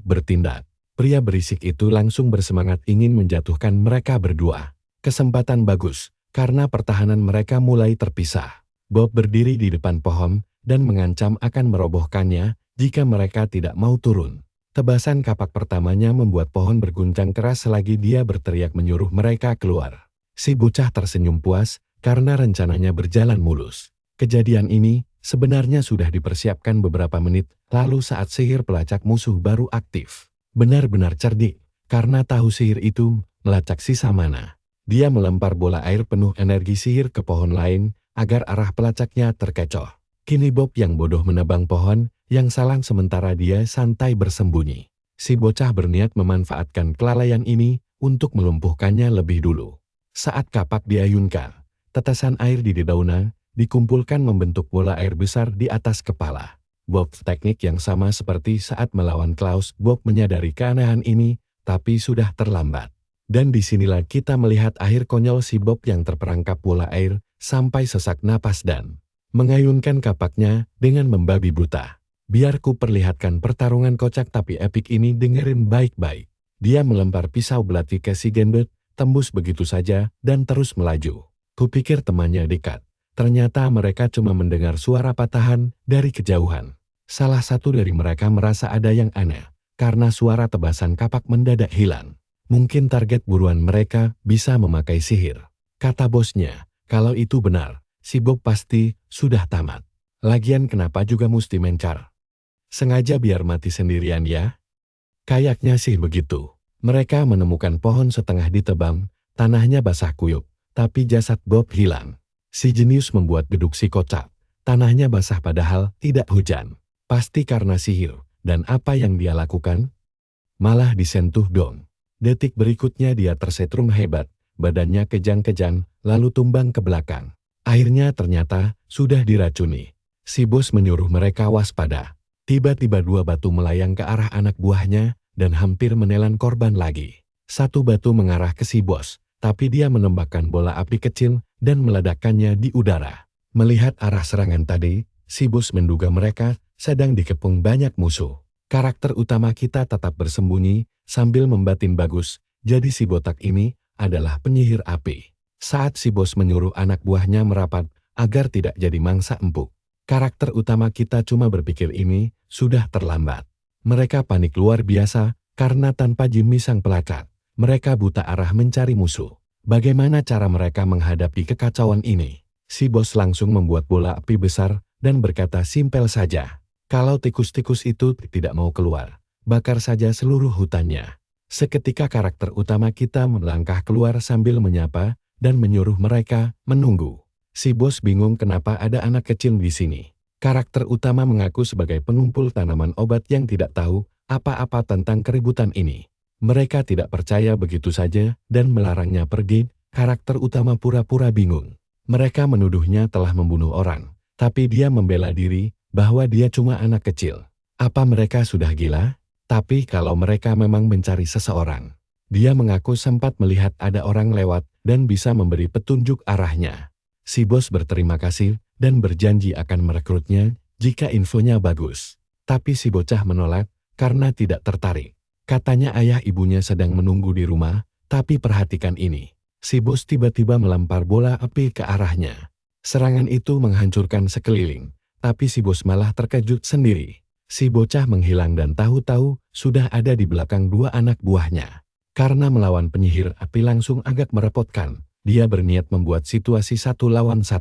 bertindak. Pria berisik itu langsung bersemangat ingin menjatuhkan mereka berdua. Kesempatan bagus, karena pertahanan mereka mulai terpisah. Bob berdiri di depan pohon, dan mengancam akan merobohkannya jika mereka tidak mau turun. Tebasan kapak pertamanya membuat pohon berguncang keras selagi dia berteriak menyuruh mereka keluar. Si bocah tersenyum puas karena rencananya berjalan mulus. Kejadian ini sebenarnya sudah dipersiapkan beberapa menit lalu saat sihir pelacak musuh baru aktif. Benar-benar cerdik, karena tahu sihir itu melacak sisa mana. Dia melempar bola air penuh energi sihir ke pohon lain agar arah pelacaknya terkecoh. Kini Bob yang bodoh menebang pohon, yang salah sementara dia santai bersembunyi. Si bocah berniat memanfaatkan kelalaian ini untuk melumpuhkannya lebih dulu. Saat kapak diayunkan, tetesan air di dedaunan dikumpulkan membentuk bola air besar di atas kepala. Bob teknik yang sama seperti saat melawan Klaus. Bob menyadari keanehan ini, tapi sudah terlambat. Dan disinilah kita melihat akhir konyol si Bob yang terperangkap bola air sampai sesak napas dan mengayunkan kapaknya dengan membabi buta. Biar ku perlihatkan pertarungan kocak tapi epik ini, dengerin baik-baik. Dia melempar pisau belati ke si gendut, tembus begitu saja dan terus melaju. Kupikir temannya dekat. Ternyata mereka cuma mendengar suara patahan dari kejauhan. Salah satu dari mereka merasa ada yang aneh, karena suara tebasan kapak mendadak hilang. Mungkin target buruan mereka bisa memakai sihir. Kata bosnya, kalau itu benar, si Bob pasti sudah tamat. Lagian kenapa juga mesti mencar? Sengaja biar mati sendirian ya? Kayaknya sih begitu. Mereka menemukan pohon setengah ditebang, tanahnya basah kuyup, tapi jasad Bob hilang. Si jenius membuat deduksi kocak. Tanahnya basah padahal tidak hujan. Pasti karena sihir, dan apa yang dia lakukan? Malah disentuh dong. Detik berikutnya dia tersetrum hebat, badannya kejang-kejang, lalu tumbang ke belakang. Akhirnya ternyata sudah diracuni. Si bos menyuruh mereka waspada. Tiba-tiba dua batu melayang ke arah anak buahnya, dan hampir menelan korban lagi. Satu batu mengarah ke si bos, tapi dia menembakkan bola api kecil, dan meledakkannya di udara. Melihat arah serangan tadi, si bos menduga mereka sedang dikepung banyak musuh. Karakter utama kita tetap bersembunyi, sambil membatin bagus, jadi si botak ini adalah penyihir api. Saat si bos menyuruh anak buahnya merapat, agar tidak jadi mangsa empuk. Karakter utama kita cuma berpikir ini sudah terlambat. Mereka panik luar biasa, karena tanpa Jimmy sang pelacak, mereka buta arah mencari musuh. Bagaimana cara mereka menghadapi kekacauan ini? Si bos langsung membuat bola api besar, dan berkata simpel saja. Kalau tikus-tikus itu tidak mau keluar, bakar saja seluruh hutannya. Seketika karakter utama kita melangkah keluar sambil menyapa, dan menyuruh mereka menunggu. Si bos bingung kenapa ada anak kecil di sini. Karakter utama mengaku sebagai pengumpul tanaman obat yang tidak tahu apa-apa tentang keributan ini. Mereka tidak percaya begitu saja dan melarangnya pergi. Karakter utama pura-pura bingung. Mereka menuduhnya telah membunuh orang, tapi dia membela diri bahwa dia cuma anak kecil. Apa mereka sudah gila? Tapi kalau mereka memang mencari seseorang. Dia mengaku sempat melihat ada orang lewat dan bisa memberi petunjuk arahnya. Si bos berterima kasih dan berjanji akan merekrutnya jika infonya bagus. Tapi si bocah menolak karena tidak tertarik. Katanya ayah ibunya sedang menunggu di rumah, tapi perhatikan ini. Si bos tiba-tiba melempar bola api ke arahnya. Serangan itu menghancurkan sekeliling, tapi si bos malah terkejut sendiri. Si bocah menghilang dan tahu-tahu sudah ada di belakang dua anak buahnya. Karena melawan penyihir api langsung agak merepotkan. Dia berniat membuat situasi 1 lawan 1.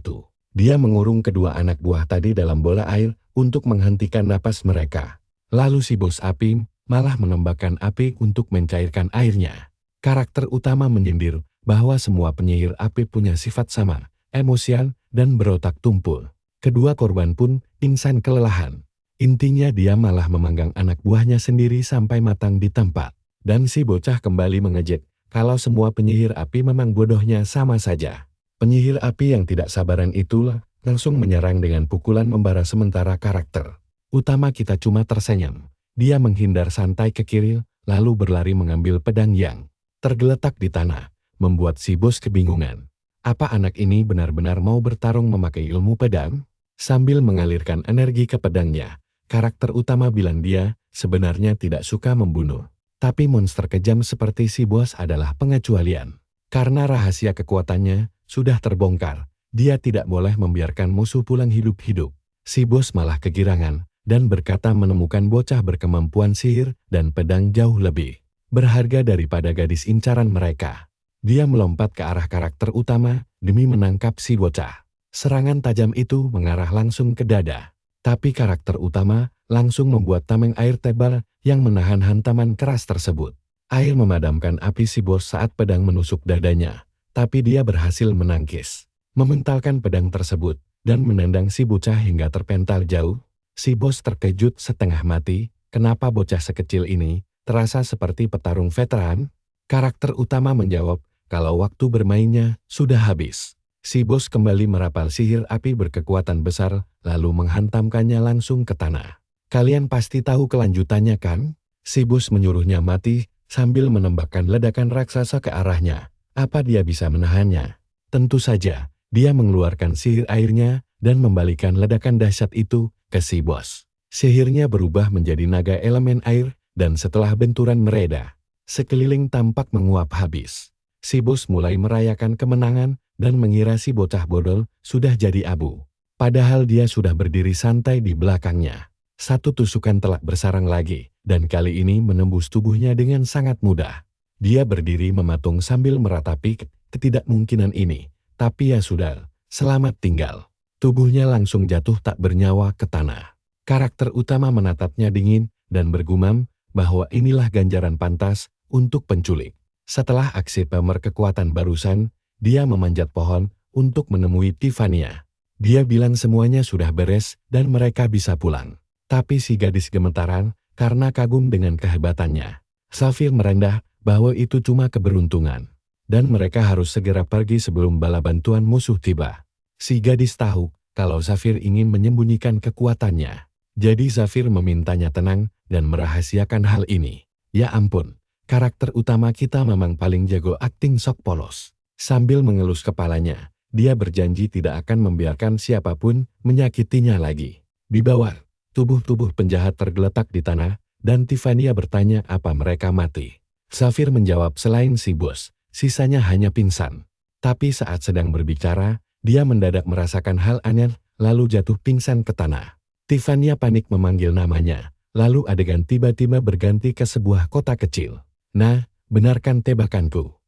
Dia mengurung kedua anak buah tadi dalam bola air untuk menghentikan napas mereka. Lalu si bos api malah menembakkan api untuk mencairkan airnya. Karakter utama menyindir bahwa semua penyihir api punya sifat sama, emosian, dan berotak tumpul. Kedua korban pun pingsan kelelahan. Intinya dia malah memanggang anak buahnya sendiri sampai matang di tempat. Dan si bocah kembali mengejek. Kalau semua penyihir api memang bodohnya sama saja. Penyihir api yang tidak sabaran itulah langsung menyerang dengan pukulan membara sementara karakter utama kita cuma tersenyum. Dia menghindar santai ke kiri, lalu berlari mengambil pedang yang tergeletak di tanah, membuat si bos kebingungan. Apa anak ini benar-benar mau bertarung memakai ilmu pedang? Sambil mengalirkan energi ke pedangnya, karakter utama bilang dia sebenarnya tidak suka membunuh. Tapi monster kejam seperti si bos adalah pengecualian. Karena rahasia kekuatannya sudah terbongkar, dia tidak boleh membiarkan musuh pulang hidup-hidup. Si bos malah kegirangan dan berkata menemukan bocah berkemampuan sihir dan pedang jauh lebih berharga daripada gadis incaran mereka. Dia melompat ke arah karakter utama demi menangkap si bocah. Serangan tajam itu mengarah langsung ke dada. Tapi karakter utama langsung membuat tameng air tebal yang menahan hantaman keras tersebut. Air memadamkan api si bos saat pedang menusuk dadanya, tapi dia berhasil menangkis, mementalkan pedang tersebut, dan menendang si bocah hingga terpental jauh. Si bos terkejut setengah mati, kenapa bocah sekecil ini terasa seperti petarung veteran? Karakter utama menjawab, kalau waktu bermainnya sudah habis. Si bos kembali merapal sihir api berkekuatan besar, lalu menghantamkannya langsung ke tanah. Kalian pasti tahu kelanjutannya kan? Si bos menyuruhnya mati, sambil menembakkan ledakan raksasa ke arahnya. Apa dia bisa menahannya? Tentu saja, dia mengeluarkan sihir airnya, dan membalikan ledakan dahsyat itu ke si bos. Sihirnya berubah menjadi naga elemen air, dan setelah benturan mereda, sekeliling tampak menguap habis. Si bos mulai merayakan kemenangan, dan mengira si bocah bodoh sudah jadi abu. Padahal dia sudah berdiri santai di belakangnya. Satu tusukan telak bersarang lagi, dan kali ini menembus tubuhnya dengan sangat mudah. Dia berdiri mematung sambil meratapi ketidakmungkinan ini. Tapi ya sudah, selamat tinggal. Tubuhnya langsung jatuh tak bernyawa ke tanah. Karakter utama menatapnya dingin, dan bergumam bahwa inilah ganjaran pantas untuk penculik. Setelah aksi pamer kekuatan barusan, dia memanjat pohon untuk menemui Tiffania. Dia bilang semuanya sudah beres dan mereka bisa pulang. Tapi si gadis gemetaran karena kagum dengan kehebatannya. Safir merendah bahwa itu cuma keberuntungan. Dan mereka harus segera pergi sebelum bala bantuan musuh tiba. Si gadis tahu kalau Safir ingin menyembunyikan kekuatannya. Jadi Safir memintanya tenang dan merahasiakan hal ini. Ya ampun, karakter utama kita memang paling jago akting sok polos. Sambil mengelus kepalanya, dia berjanji tidak akan membiarkan siapapun menyakitinya lagi. Di bawah, tubuh-tubuh penjahat tergeletak di tanah, dan Tiffania bertanya apa mereka mati. Safir menjawab selain si bos, sisanya hanya pingsan. Tapi saat sedang berbicara, dia mendadak merasakan hal aneh, lalu jatuh pingsan ke tanah. Tiffania panik memanggil namanya, lalu adegan tiba-tiba berganti ke sebuah kota kecil. Nah, benarkan tebakanku?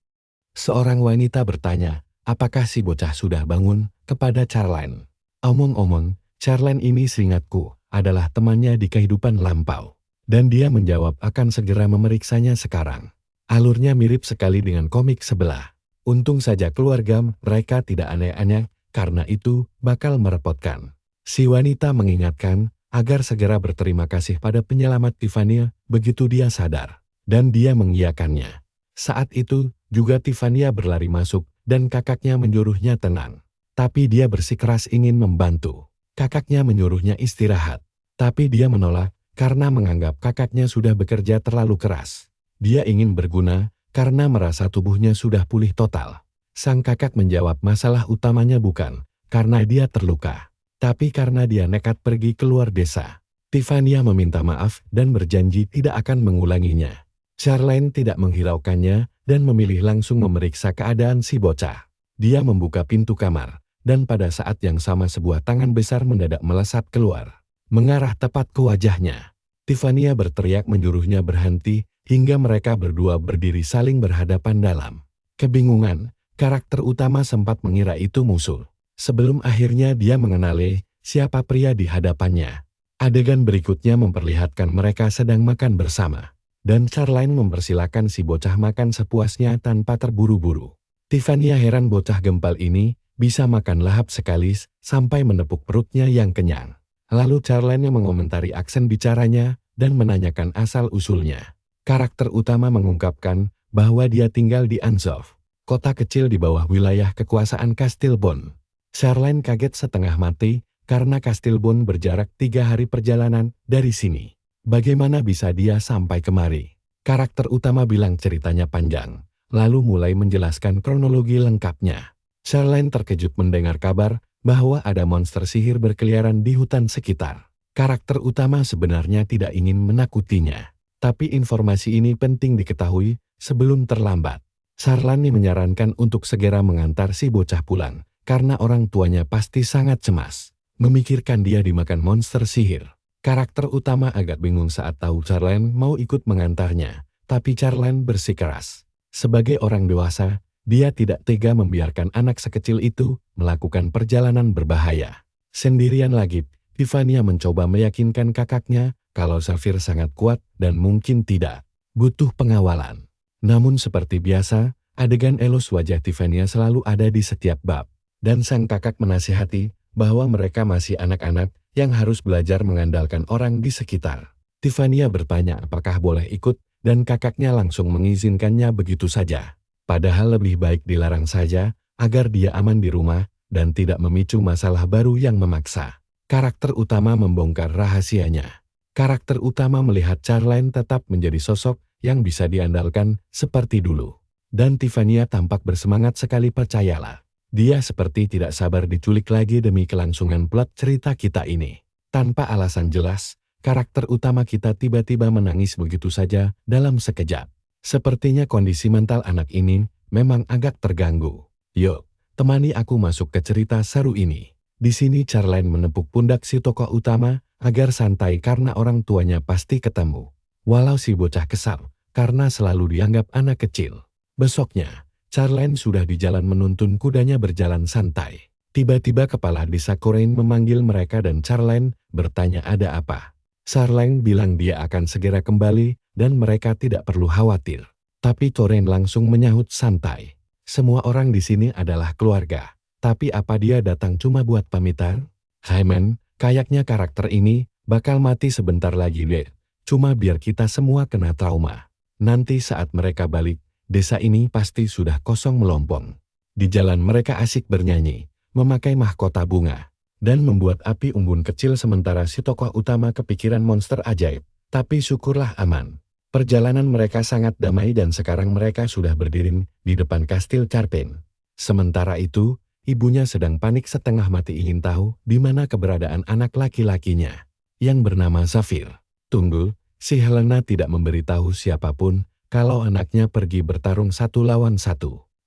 Seorang wanita bertanya, apakah si bocah sudah bangun, kepada Charlene. Omong-omong, Charlene ini seingatku, adalah temannya di kehidupan lampau. Dan dia menjawab akan segera memeriksanya sekarang. Alurnya mirip sekali dengan komik sebelah. Untung saja keluarga mereka tidak aneh-aneh, karena itu bakal merepotkan. Si wanita mengingatkan agar segera berterima kasih pada penyelamat Tiffany begitu dia sadar. Dan dia mengiyakannya. Saat itu, juga Tiffany berlari masuk dan kakaknya menyuruhnya tenang. Tapi dia bersikeras ingin membantu. Kakaknya menyuruhnya istirahat. Tapi dia menolak karena menganggap kakaknya sudah bekerja terlalu keras. Dia ingin berguna karena merasa tubuhnya sudah pulih total. Sang kakak menjawab masalah utamanya bukan karena dia terluka, tapi karena dia nekat pergi keluar desa. Tiffany meminta maaf dan berjanji tidak akan mengulanginya. Charlene tidak menghiraukannya dan memilih langsung memeriksa keadaan si bocah. Dia membuka pintu kamar, dan pada saat yang sama sebuah tangan besar mendadak melesat keluar, mengarah tepat ke wajahnya. Tiffany berteriak menyuruhnya berhenti, hingga mereka berdua berdiri saling berhadapan dalam kebingungan. Karakter utama sempat mengira itu musuh, sebelum akhirnya dia mengenali siapa pria di hadapannya. Adegan berikutnya memperlihatkan mereka sedang makan bersama, dan Charlene mempersilakan si bocah makan sepuasnya tanpa terburu-buru. Tiffany heran bocah gempal ini bisa makan lahap sekali sampai menepuk perutnya yang kenyang. Lalu Charlene mengomentari aksen bicaranya dan menanyakan asal-usulnya. Karakter utama mengungkapkan bahwa dia tinggal di Anzov, kota kecil di bawah wilayah kekuasaan Castilbon. Charlene kaget setengah mati karena Castilbon berjarak 3 hari perjalanan dari sini. Bagaimana bisa dia sampai kemari? Karakter utama bilang ceritanya panjang, lalu mulai menjelaskan kronologi lengkapnya. Charlene terkejut mendengar kabar bahwa ada monster sihir berkeliaran di hutan sekitar. Karakter utama sebenarnya tidak ingin menakutinya, tapi informasi ini penting diketahui sebelum terlambat. Charlene menyarankan untuk segera mengantar si bocah pulang, karena orang tuanya pasti sangat cemas memikirkan dia dimakan monster sihir. Karakter utama agak bingung saat tahu Charlene mau ikut mengantarnya, tapi Charlene bersikeras. Sebagai orang dewasa, dia tidak tega membiarkan anak sekecil itu melakukan perjalanan berbahaya sendirian lagi. Tiffany mencoba meyakinkan kakaknya kalau Safir sangat kuat dan mungkin tidak butuh pengawalan. Namun seperti biasa, adegan elus wajah Tiffany selalu ada di setiap bab, dan sang kakak menasihati bahwa mereka masih anak-anak yang harus belajar mengandalkan orang di sekitar. Tiffany bertanya apakah boleh ikut, dan kakaknya langsung mengizinkannya begitu saja. Padahal lebih baik dilarang saja, agar dia aman di rumah, dan tidak memicu masalah baru yang memaksa. Karakter utama membongkar rahasianya. Karakter utama melihat Charlene tetap menjadi sosok yang bisa diandalkan seperti dulu. Dan Tiffany tampak bersemangat sekali, percayalah. Dia seperti tidak sabar diculik lagi demi kelangsungan plot cerita kita ini. Tanpa alasan jelas, karakter utama kita tiba-tiba menangis begitu saja dalam sekejap. Sepertinya kondisi mental anak ini memang agak terganggu. Yuk, temani aku masuk ke cerita seru ini. Di sini Charlene menepuk pundak si tokoh utama agar santai karena orang tuanya pasti ketemu. Walau si bocah kesal karena selalu dianggap anak kecil. Besoknya, Charlene sudah di jalan menuntun kudanya berjalan santai. Tiba-tiba kepala desa Corain memanggil mereka dan Charlene bertanya ada apa. Charlene bilang dia akan segera kembali dan mereka tidak perlu khawatir. Tapi Corain langsung menyahut santai. Semua orang di sini adalah keluarga. Tapi apa dia datang cuma buat pamitan? Hai men, kayaknya karakter ini bakal mati sebentar lagi deh. Cuma biar kita semua kena trauma. Nanti saat mereka balik, desa ini pasti sudah kosong melompong. Di jalan mereka asik bernyanyi, memakai mahkota bunga, dan membuat api unggun kecil sementara si tokoh utama kepikiran monster ajaib. Tapi syukurlah aman. Perjalanan mereka sangat damai dan sekarang mereka sudah berdiri di depan Kastil Charpen. Sementara itu, ibunya sedang panik setengah mati ingin tahu di mana keberadaan anak laki-lakinya, yang bernama Safir. Tunggu, si Helena tidak memberitahu siapapun kalau anaknya pergi bertarung 1 lawan 1.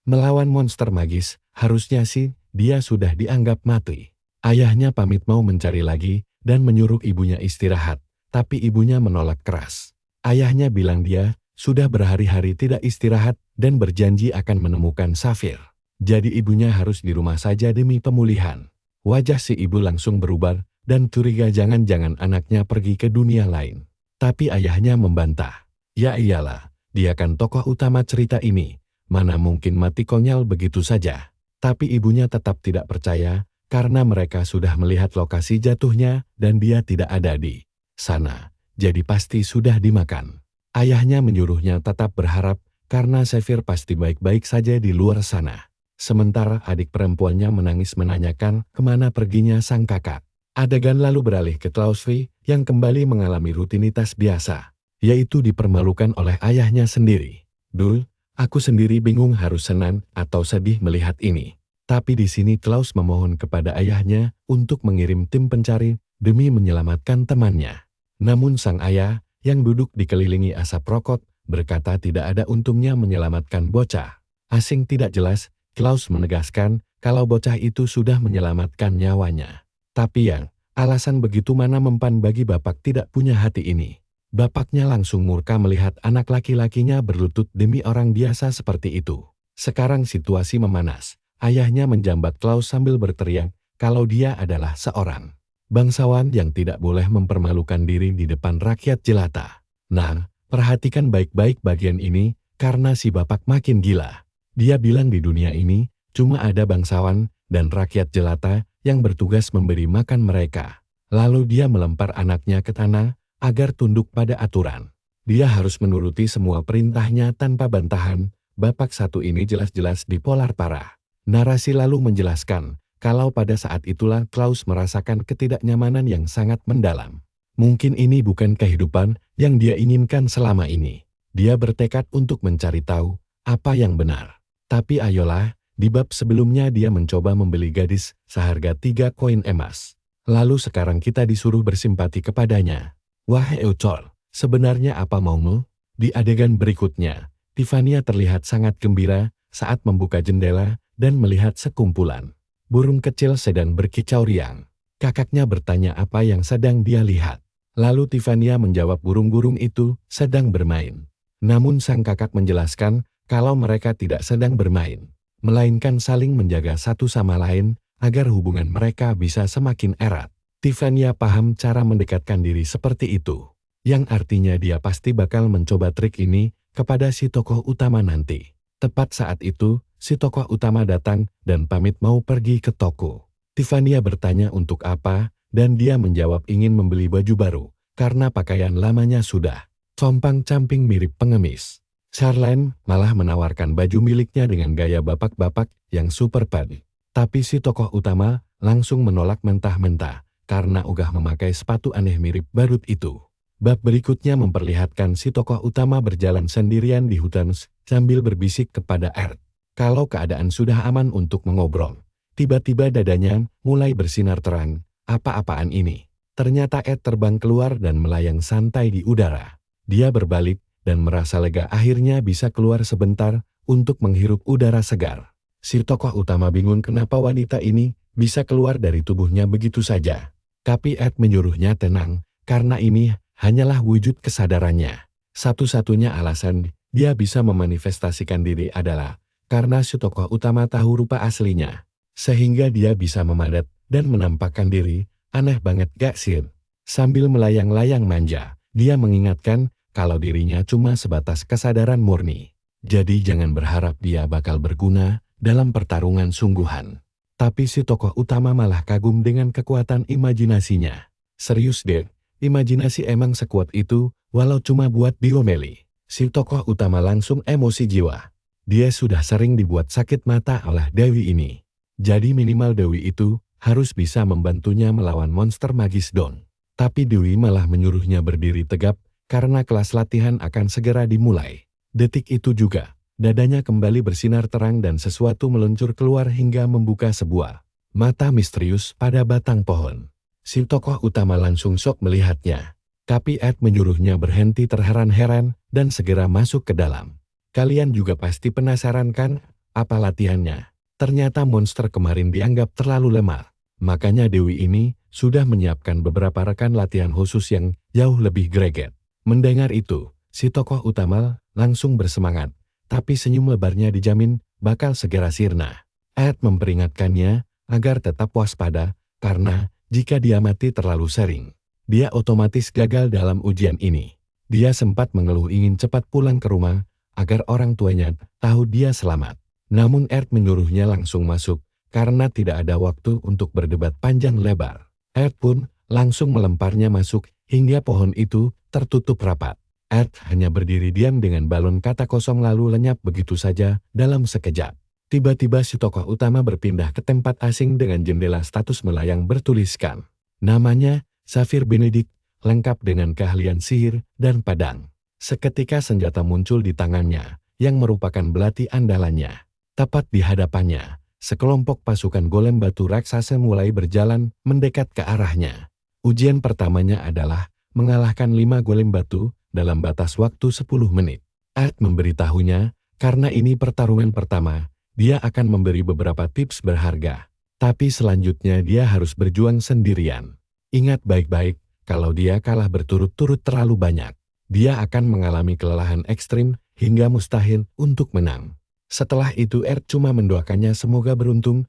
Melawan monster magis, harusnya sih dia sudah dianggap mati. Ayahnya pamit mau mencari lagi dan menyuruh ibunya istirahat, tapi ibunya menolak keras. Ayahnya bilang dia sudah berhari-hari tidak istirahat dan berjanji akan menemukan Safir. Jadi ibunya harus di rumah saja demi pemulihan. Wajah si ibu langsung berubah dan curiga jangan-jangan anaknya pergi ke dunia lain. Tapi ayahnya membantah. Ya iyalah, dia kan tokoh utama cerita ini. Mana mungkin mati konyol begitu saja. Tapi ibunya tetap tidak percaya, karena mereka sudah melihat lokasi jatuhnya dan dia tidak ada di sana. Jadi pasti sudah dimakan. Ayahnya menyuruhnya tetap berharap, karena Xavier pasti baik-baik saja di luar sana. Sementara adik perempuannya menangis menanyakan kemana perginya sang kakak. Adegan lalu beralih ke Klausvi yang kembali mengalami rutinitas biasa, yaitu dipermalukan oleh ayahnya sendiri. Dul, aku sendiri bingung harus senang atau sedih melihat ini. Tapi di sini Klaus memohon kepada ayahnya untuk mengirim tim pencari demi menyelamatkan temannya. Namun sang ayah, yang duduk dikelilingi asap rokok, berkata tidak ada untungnya menyelamatkan bocah asing tidak jelas. Klaus menegaskan kalau bocah itu sudah menyelamatkan nyawanya. Tapi yang alasan begitu mana mempan bagi bapak tidak punya hati ini. Bapaknya langsung murka melihat anak laki-lakinya berlutut demi orang biasa seperti itu. Sekarang situasi memanas. Ayahnya menjambat Klaus sambil berteriak kalau dia adalah seorang bangsawan yang tidak boleh mempermalukan diri di depan rakyat jelata. Nah, perhatikan baik-baik bagian ini, karena si bapak makin gila. Dia bilang di dunia ini cuma ada bangsawan dan rakyat jelata yang bertugas memberi makan mereka. Lalu dia melempar anaknya ke tanah agar tunduk pada aturan. Dia harus menuruti semua perintahnya tanpa bantahan. Bapak satu ini jelas-jelas bipolar parah. Narasi lalu menjelaskan kalau pada saat itulah Klaus merasakan ketidaknyamanan yang sangat mendalam. Mungkin ini bukan kehidupan yang dia inginkan selama ini. Dia bertekad untuk mencari tahu apa yang benar. Tapi ayolah, di bab sebelumnya dia mencoba membeli gadis seharga 3 koin emas. Lalu sekarang kita disuruh bersimpati kepadanya. Wahai Eucol, sebenarnya apa maumu? Di adegan berikutnya, Tiffania terlihat sangat gembira saat membuka jendela dan melihat sekumpulan burung kecil sedang berkicau riang. Kakaknya bertanya apa yang sedang dia lihat. Lalu Tiffania menjawab burung-burung itu sedang bermain. Namun sang kakak menjelaskan kalau mereka tidak sedang bermain, melainkan saling menjaga satu sama lain agar hubungan mereka bisa semakin erat. Tiffania paham cara mendekatkan diri seperti itu, yang artinya dia pasti bakal mencoba trik ini kepada si tokoh utama nanti. Tepat saat itu, si tokoh utama datang dan pamit mau pergi ke toko. Tiffania bertanya untuk apa, dan dia menjawab ingin membeli baju baru, karena pakaian lamanya sudah compang-camping mirip pengemis. Charlene malah menawarkan baju miliknya dengan gaya bapak-bapak yang super padi. Tapi si tokoh utama langsung menolak mentah-mentah, karena ogah memakai sepatu aneh mirip badut itu. Bab berikutnya memperlihatkan si tokoh utama berjalan sendirian di hutan sambil berbisik kepada Erd. Kalau keadaan sudah aman untuk mengobrol, tiba-tiba dadanya mulai bersinar terang. Apa-apaan ini? Ternyata Ed terbang keluar dan melayang santai di udara. Dia berbalik dan merasa lega akhirnya bisa keluar sebentar untuk menghirup udara segar. Si tokoh utama bingung kenapa wanita ini bisa keluar dari tubuhnya begitu saja. Tapi Ed menyuruhnya tenang, karena ini hanyalah wujud kesadarannya. Satu-satunya alasan dia bisa memanifestasikan diri adalah karena si tokoh utama tahu rupa aslinya. Sehingga dia bisa memadat dan menampakkan diri. Aneh banget gak sih? Sambil melayang-layang manja, dia mengingatkan kalau dirinya cuma sebatas kesadaran murni. Jadi jangan berharap dia bakal berguna dalam pertarungan sungguhan. Tapi si tokoh utama malah kagum dengan kekuatan imajinasinya. Serius deh, imajinasi emang sekuat itu, walau cuma buat diomeli. Si tokoh utama langsung emosi jiwa. Dia sudah sering dibuat sakit mata oleh Dewi ini. Jadi minimal Dewi itu harus bisa membantunya melawan monster magis Don. Tapi Dewi malah menyuruhnya berdiri tegap, karena kelas latihan akan segera dimulai. Detik itu juga, dadanya kembali bersinar terang dan sesuatu meluncur keluar hingga membuka sebuah mata misterius pada batang pohon. Si tokoh utama langsung shock melihatnya. Tapi Ed menyuruhnya berhenti terheran-heran dan segera masuk ke dalam. Kalian juga pasti penasaran kan, apa latihannya? Ternyata monster kemarin dianggap terlalu lemah. Makanya Dewi ini sudah menyiapkan beberapa rekan latihan khusus yang jauh lebih greget. Mendengar itu, si tokoh utama langsung bersemangat. Tapi senyum lebarnya dijamin bakal segera sirna. Ed memperingatkannya agar tetap waspada, karena jika dia mati terlalu sering, dia otomatis gagal dalam ujian ini. Dia sempat mengeluh ingin cepat pulang ke rumah, agar orang tuanya tahu dia selamat. Namun Erd menyuruhnya langsung masuk, karena tidak ada waktu untuk berdebat panjang lebar. Erd pun langsung melemparnya masuk, hingga pohon itu tertutup rapat. Erd hanya berdiri diam dengan balon kata kosong lalu lenyap begitu saja dalam sekejap. Tiba-tiba si tokoh utama berpindah ke tempat asing dengan jendela status melayang bertuliskan. Namanya Xavier Benedict, lengkap dengan keahlian sihir dan pedang. Seketika senjata muncul di tangannya, yang merupakan belati andalannya. Tepat di hadapannya, sekelompok pasukan golem batu raksasa mulai berjalan mendekat ke arahnya. Ujian pertamanya adalah mengalahkan 5 golem batu dalam batas waktu 10 menit. Erd memberitahunya, karena ini pertarungan pertama, dia akan memberi beberapa tips berharga. Tapi selanjutnya dia harus berjuang sendirian. Ingat baik-baik, kalau dia kalah berturut-turut terlalu banyak, dia akan mengalami kelelahan ekstrim hingga mustahil untuk menang. Setelah itu Erd cuma mendoakannya semoga beruntung.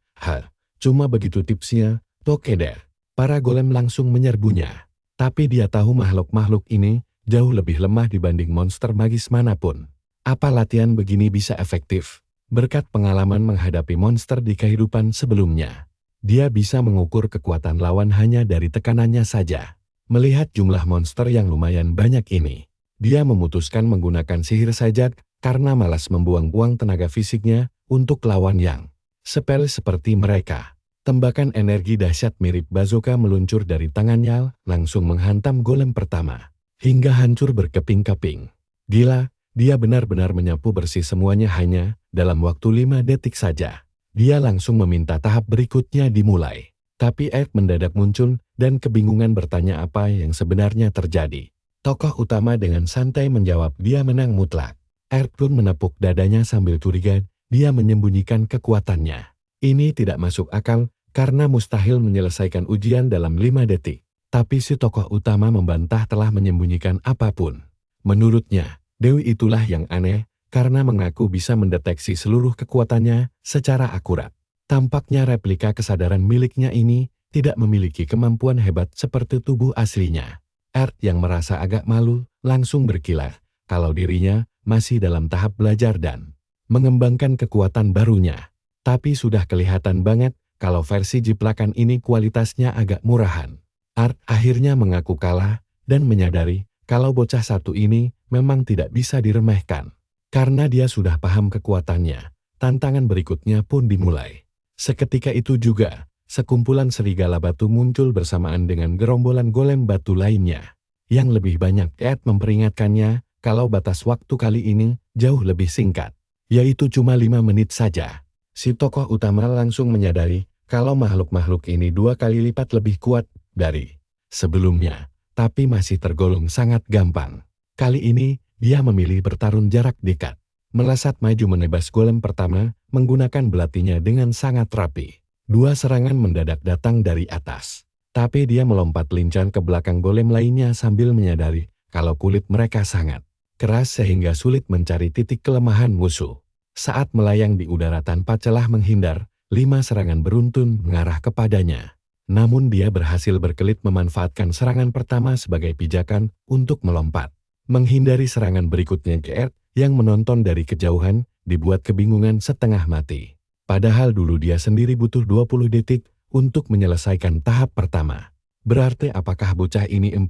Cuma begitu tipsnya, Tokeder. Para golem langsung menyerbunya. Tapi dia tahu makhluk-makhluk ini jauh lebih lemah dibanding monster magis manapun. Apa latihan begini bisa efektif? Berkat pengalaman menghadapi monster di kehidupan sebelumnya, dia bisa mengukur kekuatan lawan hanya dari tekanannya saja. Melihat jumlah monster yang lumayan banyak ini, dia memutuskan menggunakan sihir sajak karena malas membuang-buang tenaga fisiknya untuk lawan yang sepele seperti mereka. Tembakan energi dahsyat mirip bazooka meluncur dari tangannya, langsung menghantam golem pertama, hingga hancur berkeping-keping. Gila, dia benar-benar menyapu bersih semuanya hanya dalam waktu 5 detik saja. Dia langsung meminta tahap berikutnya dimulai. Tapi Erd mendadak muncul dan kebingungan bertanya apa yang sebenarnya terjadi. Tokoh utama dengan santai menjawab dia menang mutlak. Erd pun menepuk dadanya sambil curiga, dia menyembunyikan kekuatannya. Ini tidak masuk akal, karena mustahil menyelesaikan ujian dalam 5 detik. Tapi si tokoh utama membantah telah menyembunyikan apapun. Menurutnya, Dewi itulah yang aneh, karena mengaku bisa mendeteksi seluruh kekuatannya secara akurat. Tampaknya replika kesadaran miliknya ini tidak memiliki kemampuan hebat seperti tubuh aslinya. Erd yang merasa agak malu, langsung berkilah, kalau dirinya masih dalam tahap belajar dan mengembangkan kekuatan barunya. Tapi sudah kelihatan banget kalau versi jiplakan ini kualitasnya agak murahan. Erd akhirnya mengaku kalah dan menyadari kalau bocah satu ini memang tidak bisa diremehkan. Karena dia sudah paham kekuatannya, tantangan berikutnya pun dimulai. Seketika itu juga, sekumpulan serigala batu muncul bersamaan dengan gerombolan golem batu lainnya. Yang lebih banyak Erd memperingatkannya kalau batas waktu kali ini jauh lebih singkat, yaitu cuma 5 menit saja. Si tokoh utama langsung menyadari kalau makhluk-makhluk ini 2 kali lipat lebih kuat dari sebelumnya, tapi masih tergolong sangat gampang. Kali ini, dia memilih bertarung jarak dekat. Melesat maju menebas golem pertama, menggunakan belatinya dengan sangat rapi. 2 serangan mendadak datang dari atas. Tapi dia melompat lincah ke belakang golem lainnya sambil menyadari kalau kulit mereka sangat keras sehingga sulit mencari titik kelemahan musuh. Saat melayang di udara tanpa celah menghindar, 5 serangan beruntun mengarah kepadanya. Namun dia berhasil berkelit memanfaatkan serangan pertama sebagai pijakan untuk melompat. Menghindari serangan berikutnya ke Erd yang menonton dari kejauhan, dibuat kebingungan setengah mati. Padahal dulu dia sendiri butuh 20 detik untuk menyelesaikan tahap pertama. Berarti apakah bocah ini 4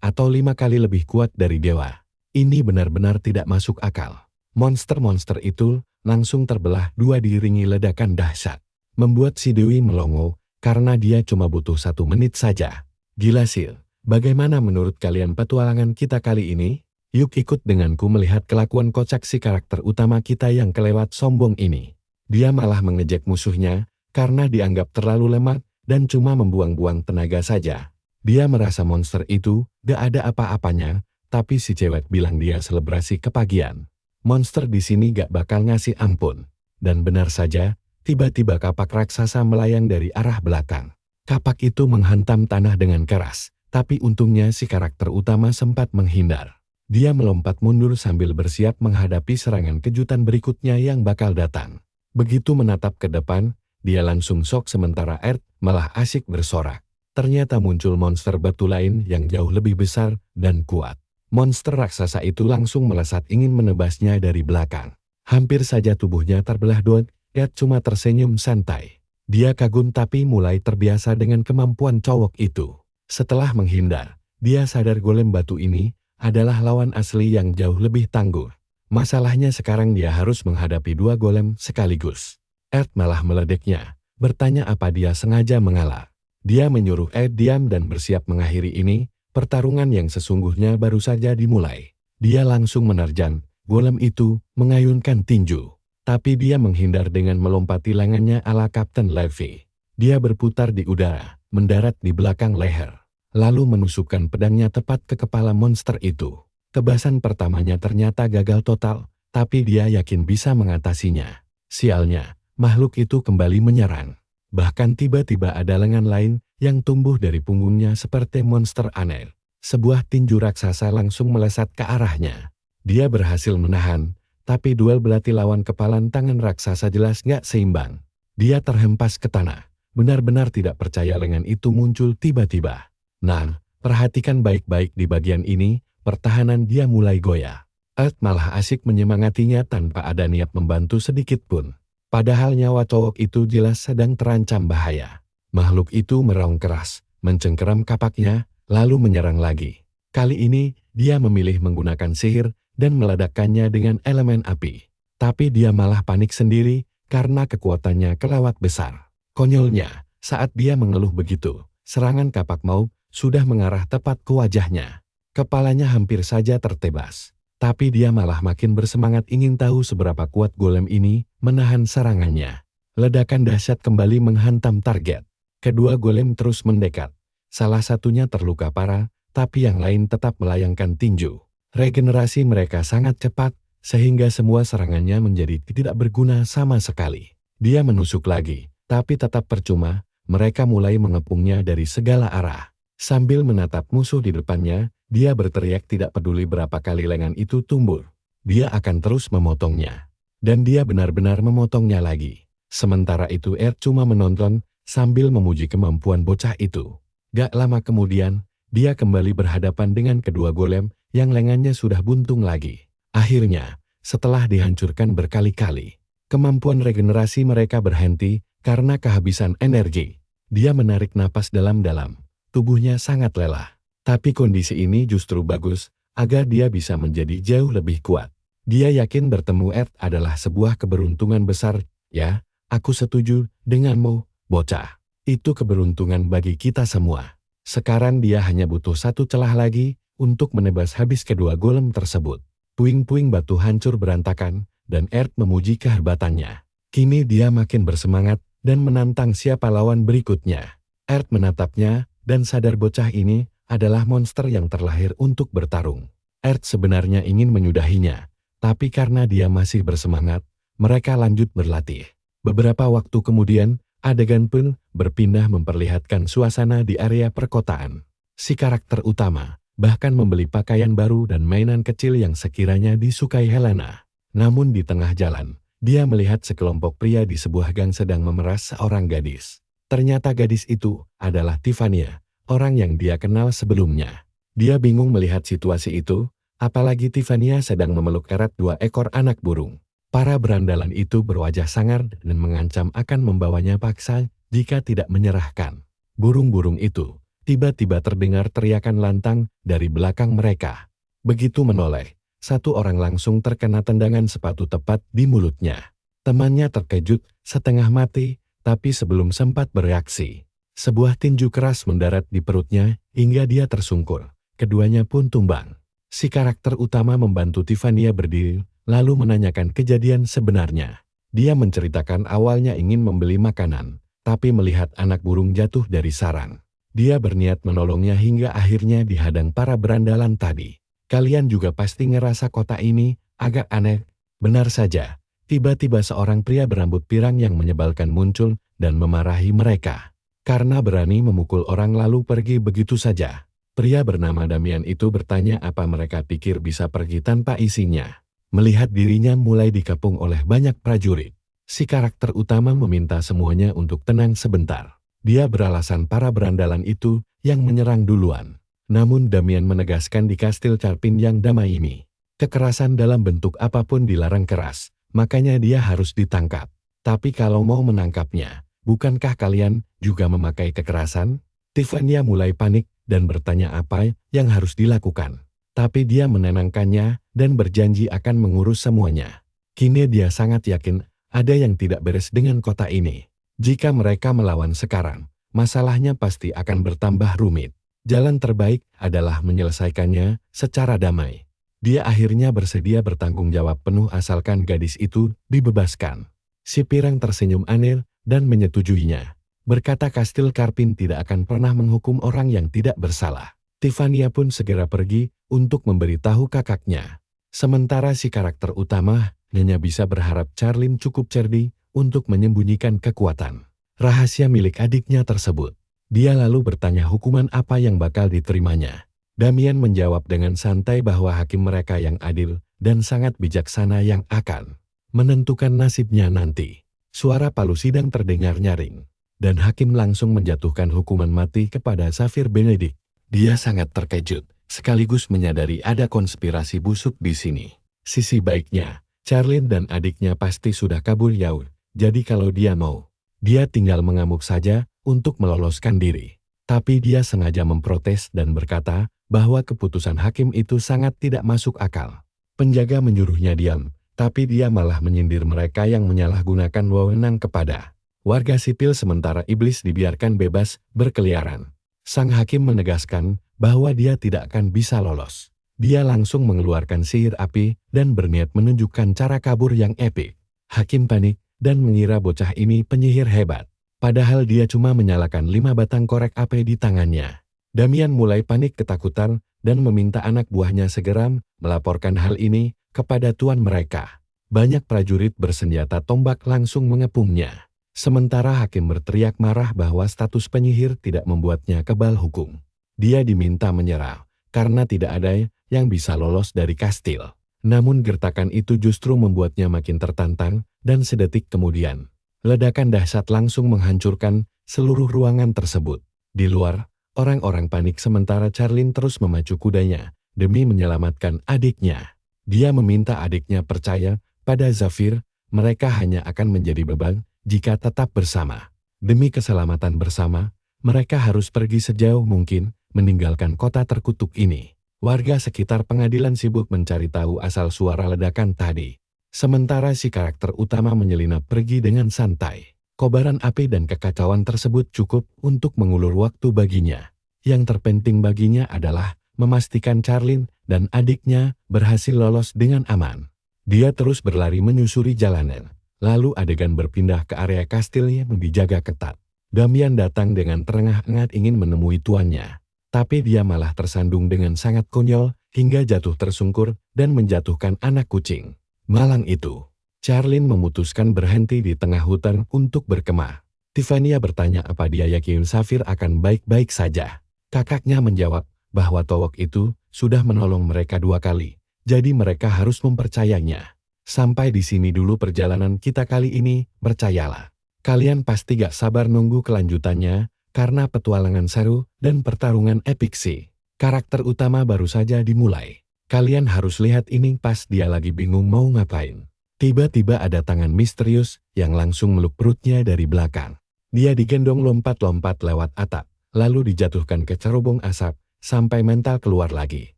atau 5 kali lebih kuat dari dewa? Ini benar-benar tidak masuk akal. Monster-monster itu langsung terbelah 2 diiringi ledakan dahsyat. Membuat si Dewi melongo karena dia cuma butuh 1 menit saja. Gila Sil, bagaimana menurut kalian petualangan kita kali ini? Yuk ikut denganku melihat kelakuan kocak si karakter utama kita yang kelewat sombong ini. Dia malah mengejek musuhnya karena dianggap terlalu lemah dan cuma membuang-buang tenaga saja. Dia merasa monster itu gak ada apa-apanya, tapi si cewek bilang dia selebrasi kepagian. Monster di sini gak bakal ngasih ampun. Dan benar saja, tiba-tiba kapak raksasa melayang dari arah belakang. Kapak itu menghantam tanah dengan keras, tapi untungnya si karakter utama sempat menghindar. Dia melompat mundur sambil bersiap menghadapi serangan kejutan berikutnya yang bakal datang. Begitu menatap ke depan, dia langsung shock sementara Erd malah asyik bersorak. Ternyata muncul monster batu lain yang jauh lebih besar dan kuat. Monster raksasa itu langsung melesat ingin menebasnya dari belakang. Hampir saja tubuhnya terbelah 2 Ed cuma tersenyum santai. Dia kagum tapi mulai terbiasa dengan kemampuan cowok itu. Setelah menghindar, dia sadar golem batu ini adalah lawan asli yang jauh lebih tangguh. Masalahnya sekarang dia harus menghadapi dua golem sekaligus. Ed malah meledeknya, bertanya apa dia sengaja mengalah. Dia menyuruh Ed diam dan bersiap mengakhiri ini. Pertarungan yang sesungguhnya baru saja dimulai. Dia langsung menerjang golem itu, mengayunkan tinju. Tapi dia menghindar dengan melompati lengannya ala Kapten Levi. Dia berputar di udara, mendarat di belakang leher. Lalu menusukkan pedangnya tepat ke kepala monster itu. Tebasan pertamanya ternyata gagal total, tapi dia yakin bisa mengatasinya. Sialnya, makhluk itu kembali menyerang. Bahkan tiba-tiba ada lengan lain yang tumbuh dari punggungnya seperti monster aneh. Sebuah tinju raksasa langsung melesat ke arahnya. Dia berhasil menahan, tapi duel belati lawan kepalan tangan raksasa jelas gak seimbang. Dia terhempas ke tanah, benar-benar tidak percaya lengan itu muncul tiba-tiba. Nah, perhatikan baik-baik di bagian ini, pertahanan dia mulai goyah. Ed malah asik menyemangatinya tanpa ada niat membantu sedikit pun. Padahal nyawa cowok itu jelas sedang terancam bahaya. Makhluk itu meraung keras, mencengkeram kapaknya, lalu menyerang lagi. Kali ini, dia memilih menggunakan sihir dan meledakkannya dengan elemen api. Tapi dia malah panik sendiri karena kekuatannya kelewat besar. Konyolnya, saat dia mengeluh begitu, serangan kapak maut sudah mengarah tepat ke wajahnya. Kepalanya hampir saja tertebas. Tapi dia malah makin bersemangat ingin tahu seberapa kuat golem ini menahan serangannya. Ledakan dahsyat kembali menghantam target. Kedua golem terus mendekat. Salah satunya terluka parah, tapi yang lain tetap melayangkan tinju. Regenerasi mereka sangat cepat, sehingga semua serangannya menjadi tidak berguna sama sekali. Dia menusuk lagi, tapi tetap percuma, mereka mulai mengepungnya dari segala arah. Sambil menatap musuh di depannya, dia berteriak tidak peduli berapa kali lengan itu tumbuh. Dia akan terus memotongnya. Dan dia benar-benar memotongnya lagi. Sementara itu Ed cuma menonton, sambil memuji kemampuan bocah itu. Gak lama kemudian, dia kembali berhadapan dengan kedua golem, yang lengannya sudah buntung lagi. Akhirnya, setelah dihancurkan berkali-kali, kemampuan regenerasi mereka berhenti karena kehabisan energi. Dia menarik napas dalam-dalam, tubuhnya sangat lelah. Tapi kondisi ini justru bagus, agar dia bisa menjadi jauh lebih kuat. Dia yakin bertemu Ed adalah sebuah keberuntungan besar. Ya, aku setuju denganmu, bocah. Itu keberuntungan bagi kita semua. Sekarang dia hanya butuh satu celah lagi, untuk menebas habis kedua golem tersebut. Puing-puing batu hancur berantakan, dan Ed memuji kehebatannya. Kini dia makin bersemangat, dan menantang siapa lawan berikutnya. Ed menatapnya, dan sadar bocah ini adalah monster yang terlahir untuk bertarung. Ed sebenarnya ingin menyudahinya, tapi karena dia masih bersemangat, mereka lanjut berlatih. Beberapa waktu kemudian, adegan pun berpindah memperlihatkan suasana di area perkotaan. Si karakter utama bahkan membeli pakaian baru dan mainan kecil yang sekiranya disukai Helena. Namun di tengah jalan, dia melihat sekelompok pria di sebuah gang sedang memeras seorang gadis. Ternyata gadis itu adalah Tiffania, orang yang dia kenal sebelumnya. Dia bingung melihat situasi itu, apalagi Tiffania sedang memeluk erat dua ekor anak burung. Para berandalan itu berwajah sangar dan mengancam akan membawanya paksa jika tidak menyerahkan. Burung-burung itu tiba-tiba terdengar teriakan lantang dari belakang mereka. Begitu menoleh, satu orang langsung terkena tendangan sepatu tepat di mulutnya. Temannya terkejut, setengah mati, tapi sebelum sempat bereaksi, sebuah tinju keras mendarat di perutnya hingga dia tersungkur. Keduanya pun tumbang. Si karakter utama membantu Tiffania berdiri, lalu menanyakan kejadian sebenarnya. Dia menceritakan awalnya ingin membeli makanan, tapi melihat anak burung jatuh dari sarang. Dia berniat menolongnya hingga akhirnya dihadang para berandalan tadi. Kalian juga pasti ngerasa kota ini agak aneh. Benar saja, tiba-tiba seorang pria berambut pirang yang menyebalkan muncul dan memarahi mereka. Karena berani memukul orang lalu pergi begitu saja. Pria bernama Damian itu bertanya apa mereka pikir bisa pergi tanpa isinya. Melihat dirinya mulai dikepung oleh banyak prajurit, si karakter utama meminta semuanya untuk tenang sebentar. Dia beralasan para berandalan itu yang menyerang duluan. Namun Damian menegaskan di kastil Carpin yang damai ini, kekerasan dalam bentuk apapun dilarang keras, makanya dia harus ditangkap. Tapi kalau mau menangkapnya, bukankah kalian juga memakai kekerasan? Tiffany mulai panik dan bertanya apa yang harus dilakukan. Tapi dia menenangkannya dan berjanji akan mengurus semuanya. Kini dia sangat yakin ada yang tidak beres dengan kota ini. Jika mereka melawan sekarang, masalahnya pasti akan bertambah rumit. Jalan terbaik adalah menyelesaikannya secara damai. Dia akhirnya bersedia bertanggung jawab penuh asalkan gadis itu dibebaskan. Si Pirang tersenyum aneh dan menyetujuinya. Berkata Kastil Karpin tidak akan pernah menghukum orang yang tidak bersalah. Tiffany pun segera pergi untuk memberitahu kakaknya. Sementara si karakter utama hanya bisa berharap Charlene cukup cerdik untuk menyembunyikan kekuatan rahasia milik adiknya tersebut. Dia lalu bertanya hukuman apa yang bakal diterimanya. Damian menjawab dengan santai bahwa hakim mereka yang adil dan sangat bijaksana yang akan menentukan nasibnya nanti. Suara palu sidang terdengar nyaring, dan hakim langsung menjatuhkan hukuman mati kepada Xavier Benedict. Dia sangat terkejut, sekaligus menyadari ada konspirasi busuk di sini. Sisi baiknya, Charlene dan adiknya pasti sudah kabur jauh, jadi kalau dia mau, dia tinggal mengamuk saja untuk meloloskan diri. Tapi dia sengaja memprotes dan berkata bahwa keputusan hakim itu sangat tidak masuk akal. Penjaga menyuruhnya diam, tapi dia malah menyindir mereka yang menyalahgunakan wewenang kepada warga sipil sementara iblis dibiarkan bebas berkeliaran. Sang hakim menegaskan bahwa dia tidak akan bisa lolos. Dia langsung mengeluarkan sihir api dan berniat menunjukkan cara kabur yang epik. Hakim panik dan mengira bocah ini penyihir hebat. Padahal dia cuma menyalakan 5 batang korek api di tangannya. Damian mulai panik ketakutan dan meminta anak buahnya segera melaporkan hal ini kepada tuan mereka. Banyak prajurit bersenjata tombak langsung mengepungnya. Sementara hakim berteriak marah bahwa status penyihir tidak membuatnya kebal hukum. Dia diminta menyerah, karena tidak ada yang bisa lolos dari kastil. Namun gertakan itu justru membuatnya makin tertantang, dan sedetik kemudian, ledakan dahsyat langsung menghancurkan seluruh ruangan tersebut. Di luar, orang-orang panik sementara Charlene terus memacu kudanya demi menyelamatkan adiknya. Dia meminta adiknya percaya pada Xavier, mereka hanya akan menjadi beban jika tetap bersama. Demi keselamatan bersama, mereka harus pergi sejauh mungkin meninggalkan kota terkutuk ini. Warga sekitar pengadilan sibuk mencari tahu asal suara ledakan tadi. Sementara si karakter utama menyelinap pergi dengan santai. Kobaran api dan kekacauan tersebut cukup untuk mengulur waktu baginya. Yang terpenting baginya adalah memastikan Charlene dan adiknya berhasil lolos dengan aman. Dia terus berlari menyusuri jalanan. Lalu adegan berpindah ke area kastil yang dijaga ketat. Damian datang dengan terengah-engah ingin menemui tuannya. Tapi dia malah tersandung dengan sangat konyol hingga jatuh tersungkur dan menjatuhkan anak kucing. Malam itu, Charlene memutuskan berhenti di tengah hutan untuk berkemah. Tiffany bertanya apa dia yakin Xavier akan baik-baik saja. Kakaknya menjawab bahwa Towok itu sudah menolong mereka 2 kali, jadi mereka harus mempercayainya. Sampai di sini dulu perjalanan kita kali ini, percayalah. Kalian pasti gak sabar nunggu kelanjutannya, karena petualangan seru dan pertarungan epik sih. Karakter utama baru saja dimulai. Kalian harus lihat ini pas dia lagi bingung mau ngapain. Tiba-tiba ada tangan misterius yang langsung meluk perutnya dari belakang. Dia digendong lompat-lompat lewat atap, lalu dijatuhkan ke cerobong asap, sampai mental keluar lagi.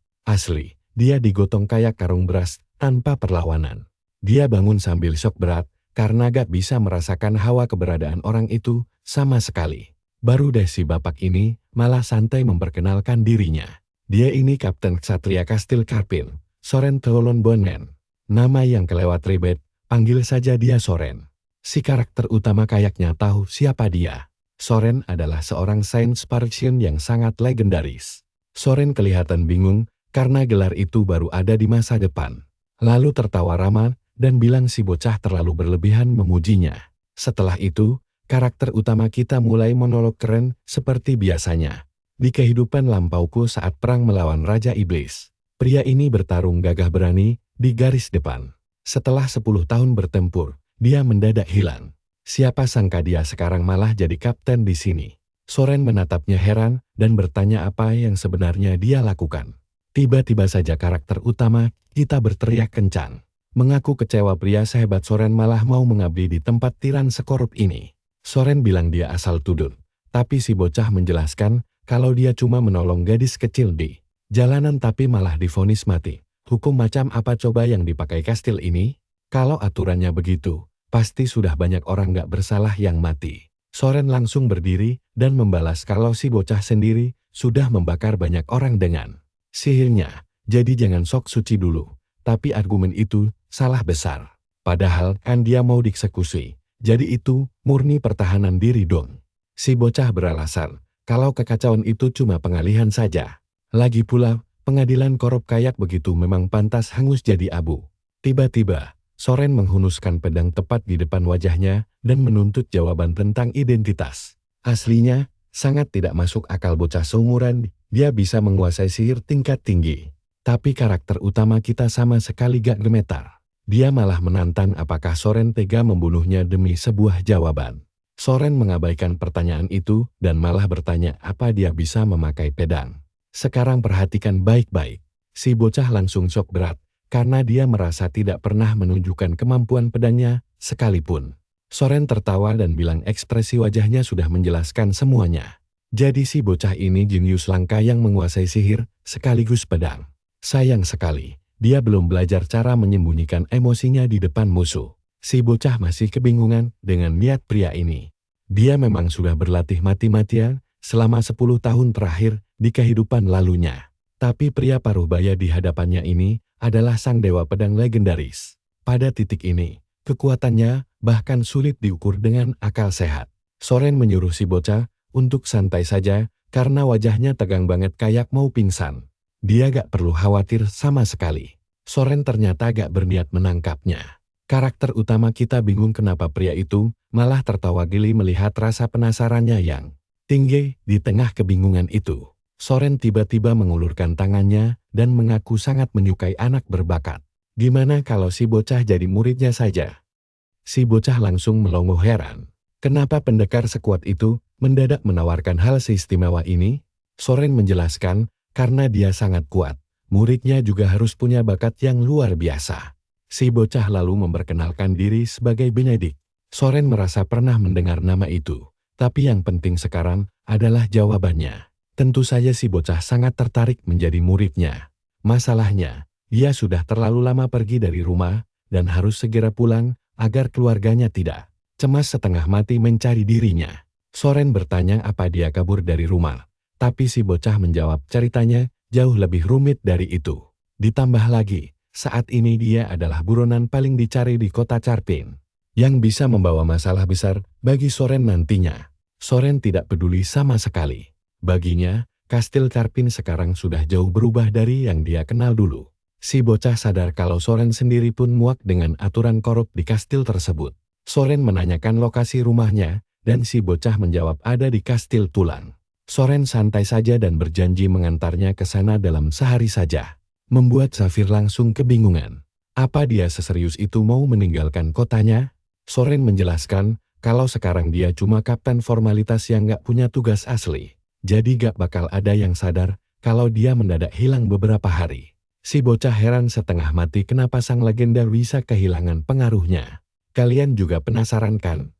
Asli, dia digotong kayak karung beras, tanpa perlawanan. Dia bangun sambil shock berat, karena gak bisa merasakan hawa keberadaan orang itu sama sekali. Baru deh si bapak ini malah santai memperkenalkan dirinya. Dia ini Kapten Ksatria Kastil Karpin, Soren Tholon Bonen. Nama yang kelewat ribet, panggil saja dia Soren. Si karakter utama kayaknya tahu siapa dia. Soren adalah seorang science person yang sangat legendaris. Soren kelihatan bingung karena gelar itu baru ada di masa depan. Lalu tertawa ramah dan bilang si bocah terlalu berlebihan memujinya. Setelah itu, karakter utama kita mulai monolog keren seperti biasanya. Di kehidupan lampauku saat perang melawan Raja Iblis, pria ini bertarung gagah berani di garis depan. Setelah 10 tahun bertempur, dia mendadak hilang. Siapa sangka dia sekarang malah jadi kapten di sini. Soren menatapnya heran dan bertanya apa yang sebenarnya dia lakukan. Tiba-tiba saja karakter utama kita berteriak kencang. Mengaku kecewa pria sehebat Soren malah mau mengabdi di tempat tiran sekorup ini. Soren bilang dia asal tuduh, tapi si bocah menjelaskan kalau dia cuma menolong gadis kecil di jalanan tapi malah divonis mati. Hukum macam apa coba yang dipakai kastil ini? Kalau aturannya begitu, pasti sudah banyak orang gak bersalah yang mati. Soren langsung berdiri dan membalas kalau si bocah sendiri sudah membakar banyak orang dengan sihirnya. Jadi jangan sok suci dulu. Tapi argumen itu salah besar. Padahal kan dia mau dieksekusi. Jadi itu murni pertahanan diri dong. Si bocah beralasan kalau kekacauan itu cuma pengalihan saja. Lagi pula, pengadilan korup kayak begitu memang pantas hangus jadi abu. Tiba-tiba, Soren menghunuskan pedang tepat di depan wajahnya dan menuntut jawaban tentang identitas. Aslinya, sangat tidak masuk akal bocah seumuran, dia bisa menguasai sihir tingkat tinggi. Tapi karakter utama kita sama sekali gak gemetar. Dia malah menantang apakah Soren tega membunuhnya demi sebuah jawaban. Soren mengabaikan pertanyaan itu dan malah bertanya apa dia bisa memakai pedang. Sekarang perhatikan baik-baik. Si bocah langsung shock berat. Karena dia merasa tidak pernah menunjukkan kemampuan pedangnya sekalipun. Soren tertawa dan bilang ekspresi wajahnya sudah menjelaskan semuanya. Jadi si bocah ini jenius langka yang menguasai sihir sekaligus pedang. Sayang sekali, dia belum belajar cara menyembunyikan emosinya di depan musuh. Si bocah masih kebingungan dengan niat pria ini. Dia memang sudah berlatih mati-matian selama 10 tahun terakhir di kehidupan lalunya. Tapi pria paruh baya di hadapannya ini adalah sang dewa pedang legendaris. Pada titik ini, kekuatannya bahkan sulit diukur dengan akal sehat. Soren menyuruh si bocah untuk santai saja karena wajahnya tegang banget kayak mau pingsan. Dia gak perlu khawatir sama sekali. Soren ternyata gak berniat menangkapnya. Karakter utama kita bingung kenapa pria itu malah tertawa geli melihat rasa penasarannya yang tinggi di tengah kebingungan itu. Soren tiba-tiba mengulurkan tangannya dan mengaku sangat menyukai anak berbakat. Gimana kalau si bocah jadi muridnya saja? Si bocah langsung melongo heran. Kenapa pendekar sekuat itu mendadak menawarkan hal seistimewa ini? Soren menjelaskan karena dia sangat kuat. Muridnya juga harus punya bakat yang luar biasa. Si bocah lalu memperkenalkan diri sebagai Benedict. Soren merasa pernah mendengar nama itu. Tapi yang penting sekarang adalah jawabannya. Tentu saja si bocah sangat tertarik menjadi muridnya. Masalahnya, dia sudah terlalu lama pergi dari rumah dan harus segera pulang agar keluarganya tidak cemas setengah mati mencari dirinya. Soren bertanya apa dia kabur dari rumah, tapi si bocah menjawab ceritanya jauh lebih rumit dari itu. Ditambah lagi, saat ini dia adalah buronan paling dicari di kota Carpin, yang bisa membawa masalah besar bagi Soren nantinya. Soren tidak peduli sama sekali. Baginya, Kastil Carpin sekarang sudah jauh berubah dari yang dia kenal dulu. Si bocah sadar kalau Soren sendiri pun muak dengan aturan korup di kastil tersebut. Soren menanyakan lokasi rumahnya, dan si bocah menjawab ada di Kastil Tulang. Soren santai saja dan berjanji mengantarnya ke sana dalam sehari saja. Membuat Zafir langsung kebingungan. Apa dia seserius itu mau meninggalkan kotanya? Soren menjelaskan kalau sekarang dia cuma kapten formalitas yang gak punya tugas asli. Jadi gak bakal ada yang sadar kalau dia mendadak hilang beberapa hari. Si bocah heran setengah mati kenapa sang legenda bisa kehilangan pengaruhnya. Kalian juga penasaran kan?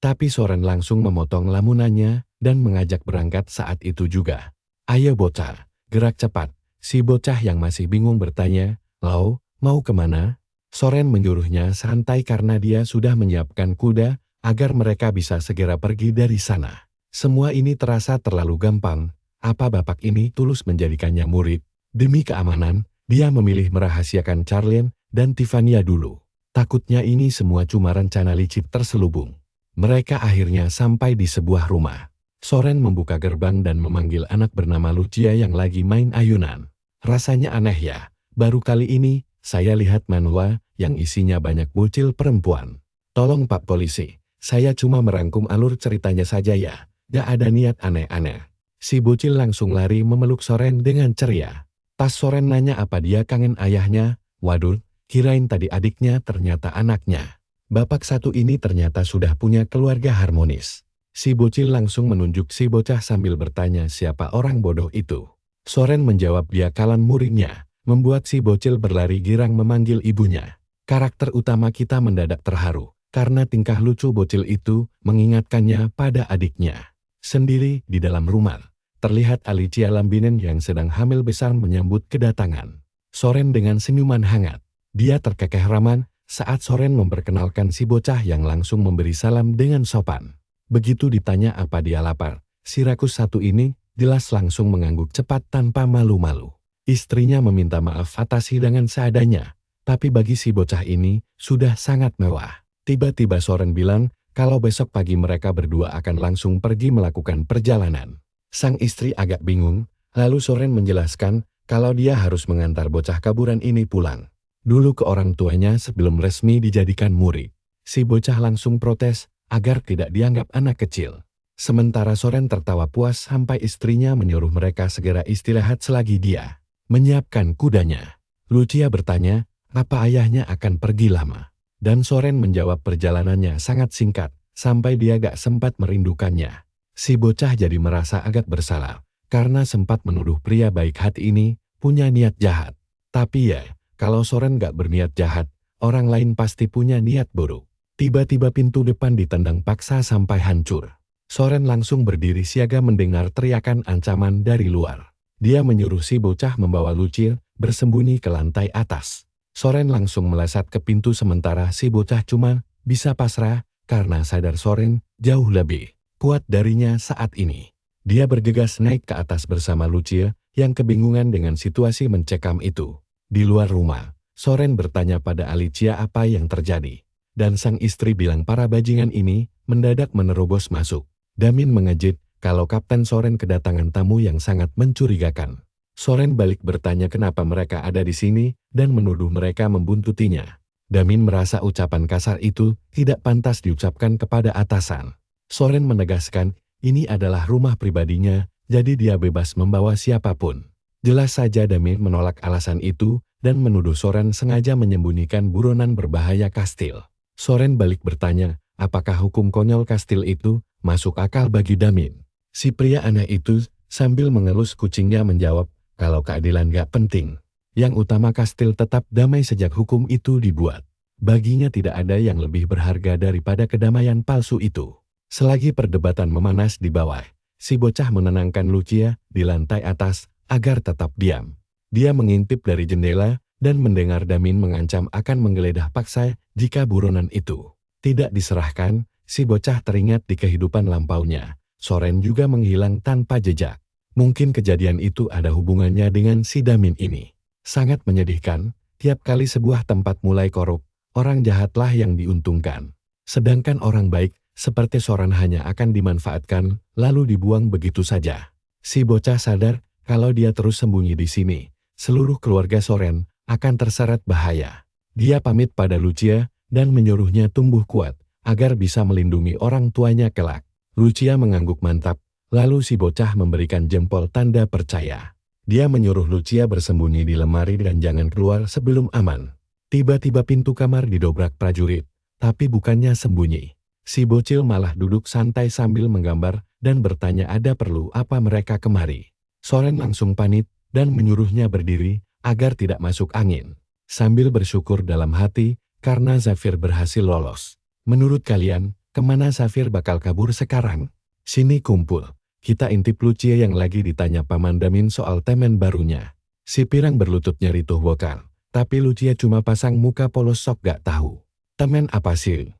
Tapi Soren langsung memotong lamunannya dan mengajak berangkat saat itu juga. Ayo bocah, gerak cepat. Si bocah yang masih bingung bertanya, "Lau, mau kemana?" Soren menyuruhnya santai karena dia sudah menyiapkan kuda agar mereka bisa segera pergi dari sana. Semua ini terasa terlalu gampang. Apa bapak ini tulus menjadikannya murid? Demi keamanan, dia memilih merahasiakan Charlene dan Tiffania dulu. Takutnya ini semua cuma rencana licik terselubung. Mereka akhirnya sampai di sebuah rumah. Soren membuka gerbang dan memanggil anak bernama Lucia yang lagi main ayunan. Rasanya aneh ya, baru kali ini saya lihat manhwa yang isinya banyak bocil perempuan. Tolong Pak Polisi, saya cuma merangkum alur ceritanya saja ya. Gak ada niat aneh-aneh. Si bocil langsung lari memeluk Soren dengan ceria. Pas Soren nanya apa dia kangen ayahnya, waduh, kirain tadi adiknya ternyata anaknya. Bapak satu ini ternyata sudah punya keluarga harmonis. Si bocil langsung menunjuk si bocah sambil bertanya siapa orang bodoh itu. Soren menjawab dia kalan muridnya, membuat si bocil berlari girang memanggil ibunya. Karakter utama kita mendadak terharu, karena tingkah lucu bocil itu mengingatkannya pada adiknya. Sendiri di dalam rumah, terlihat Alicia Lambinen yang sedang hamil besar menyambut kedatangan Soren dengan senyuman hangat. Dia terkekeh ramah saat Soren memperkenalkan si bocah yang langsung memberi salam dengan sopan. Begitu ditanya apa dia lapar, si rakus satu ini jelas langsung mengangguk cepat tanpa malu-malu. Istrinya meminta maaf atas hidangan seadanya, tapi bagi si bocah ini sudah sangat mewah. Tiba-tiba Soren bilang kalau besok pagi mereka berdua akan langsung pergi melakukan perjalanan. Sang istri agak bingung, lalu Soren menjelaskan kalau dia harus mengantar bocah kaburan ini pulang dulu ke orang tuanya sebelum resmi dijadikan murid. Si bocah langsung protes agar tidak dianggap anak kecil. Sementara Soren tertawa puas sampai istrinya menyuruh mereka segera istirahat selagi dia menyiapkan kudanya. Lucia bertanya, apa ayahnya akan pergi lama? Dan Soren menjawab perjalanannya sangat singkat, sampai dia gak sempat merindukannya. Si bocah jadi merasa agak bersalah, karena sempat menuduh pria baik hati ini punya niat jahat. Tapi ya, kalau Soren gak berniat jahat, orang lain pasti punya niat buruk. Tiba-tiba pintu depan ditendang paksa sampai hancur. Soren langsung berdiri siaga mendengar teriakan ancaman dari luar. Dia menyuruh si bocah membawa Lucia bersembunyi ke lantai atas. Soren langsung melesat ke pintu sementara si bocah cuma bisa pasrah karena sadar Soren jauh lebih kuat darinya saat ini. Dia bergegas naik ke atas bersama Lucia yang kebingungan dengan situasi mencekam itu. Di luar rumah, Soren bertanya pada Alicia apa yang terjadi. Dan sang istri bilang para bajingan ini mendadak menerobos masuk. Damin mengejut kalau Kapten Soren kedatangan tamu yang sangat mencurigakan. Soren balik bertanya kenapa mereka ada di sini dan menuduh mereka membuntutinya. Damin merasa ucapan kasar itu tidak pantas diucapkan kepada atasan. Soren menegaskan ini adalah rumah pribadinya, jadi dia bebas membawa siapapun. Jelas saja Damin menolak alasan itu dan menuduh Soren sengaja menyembunyikan buronan berbahaya kastil. Soren balik bertanya, apakah hukum konyol kastil itu masuk akal bagi Damin? Si pria aneh itu sambil mengelus kucingnya menjawab, kalau keadilan gak penting. Yang utama kastil tetap damai sejak hukum itu dibuat. Baginya tidak ada yang lebih berharga daripada kedamaian palsu itu. Selagi perdebatan memanas di bawah, si bocah menenangkan Lucia di lantai atas agar tetap diam. Dia mengintip dari jendela dan mendengar Damin mengancam akan menggeledah paksa jika buronan itu tidak diserahkan. Si bocah teringat di kehidupan lampaunya. Soren juga menghilang tanpa jejak. Mungkin kejadian itu ada hubungannya dengan si Damin ini. Sangat menyedihkan, tiap kali sebuah tempat mulai korup, orang jahatlah yang diuntungkan. Sedangkan orang baik, seperti Soren hanya akan dimanfaatkan, lalu dibuang begitu saja. Si bocah sadar, kalau dia terus sembunyi di sini, seluruh keluarga Soren akan terseret bahaya. Dia pamit pada Lucia dan menyuruhnya tumbuh kuat, agar bisa melindungi orang tuanya kelak. Lucia mengangguk mantap, lalu si bocah memberikan jempol tanda percaya. Dia menyuruh Lucia bersembunyi di lemari dan jangan keluar sebelum aman. Tiba-tiba pintu kamar didobrak prajurit, tapi bukannya sembunyi. Si bocil malah duduk santai sambil menggambar dan bertanya ada perlu apa mereka kemari. Soren langsung panik dan menyuruhnya berdiri agar tidak masuk angin. Sambil bersyukur dalam hati karena Zafir berhasil lolos. Menurut kalian, kemana Zafir bakal kabur sekarang? Sini kumpul. Kita intip Lucia yang lagi ditanya Paman Damin soal temen barunya. Si pirang berlutut nyeri tuh vokal. Tapi Lucia cuma pasang muka polos sok gak tahu. Temen apa sih?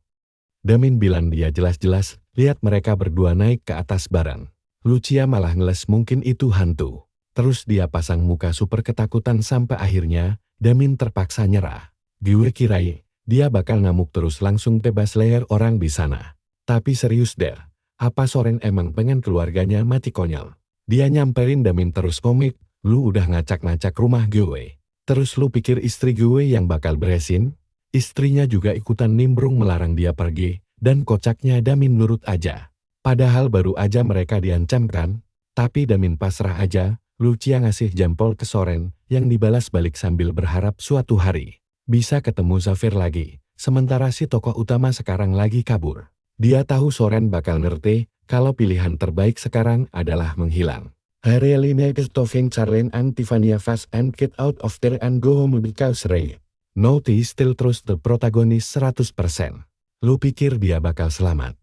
Damin bilang dia jelas-jelas lihat mereka berdua naik ke atas barang. Lucia malah ngeles mungkin itu hantu. Terus dia pasang muka super ketakutan sampai akhirnya Damin terpaksa nyerah. Gue kirain dia bakal ngamuk terus langsung bebas leher orang di sana. Tapi serius deh, apa Soren emang pengen keluarganya mati konyol? Dia nyamperin Damin terus komik, lu udah ngacak-ngacak rumah gue. Terus lu pikir istri gue yang bakal beresin? Istrinya juga ikutan nimbrung melarang dia pergi, dan kocaknya Damin nurut aja. Padahal baru aja mereka diancam kan? Tapi Damin pasrah aja, Lucia ngasih jempol ke Soren yang dibalas balik sambil berharap suatu hari bisa ketemu Zafir lagi, sementara si tokoh utama sekarang lagi kabur. Dia tahu Soren bakal ngerti kalau pilihan terbaik sekarang adalah menghilang. I really need to find Charlene and Tiffany fast and get out of there and go home because Ray. Naughty still trust the protagonist 100%. Lu pikir dia bakal selamat?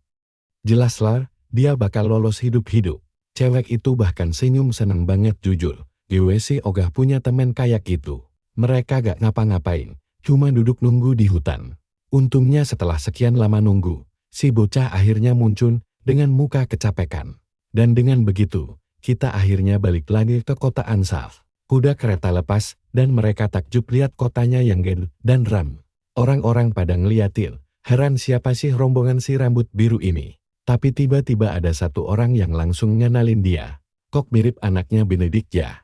Jelaslah, dia bakal lolos hidup-hidup. Cewek itu bahkan senyum seneng banget jujur. Gue sih ogah punya temen kayak gitu. Mereka gak ngapa-ngapain, cuma duduk nunggu di hutan. Untungnya setelah sekian lama nunggu, si bocah akhirnya muncul dengan muka kecapekan. Dan dengan begitu, kita akhirnya balik lagi ke kota Ansaf. Kuda kereta lepas, dan mereka takjub lihat kotanya yang gede dan ram. Orang-orang pada ngeliatin, heran siapa sih rombongan si rambut biru ini. Tapi tiba-tiba ada satu orang yang langsung ngenalin dia. Kok mirip anaknya Benedict ya?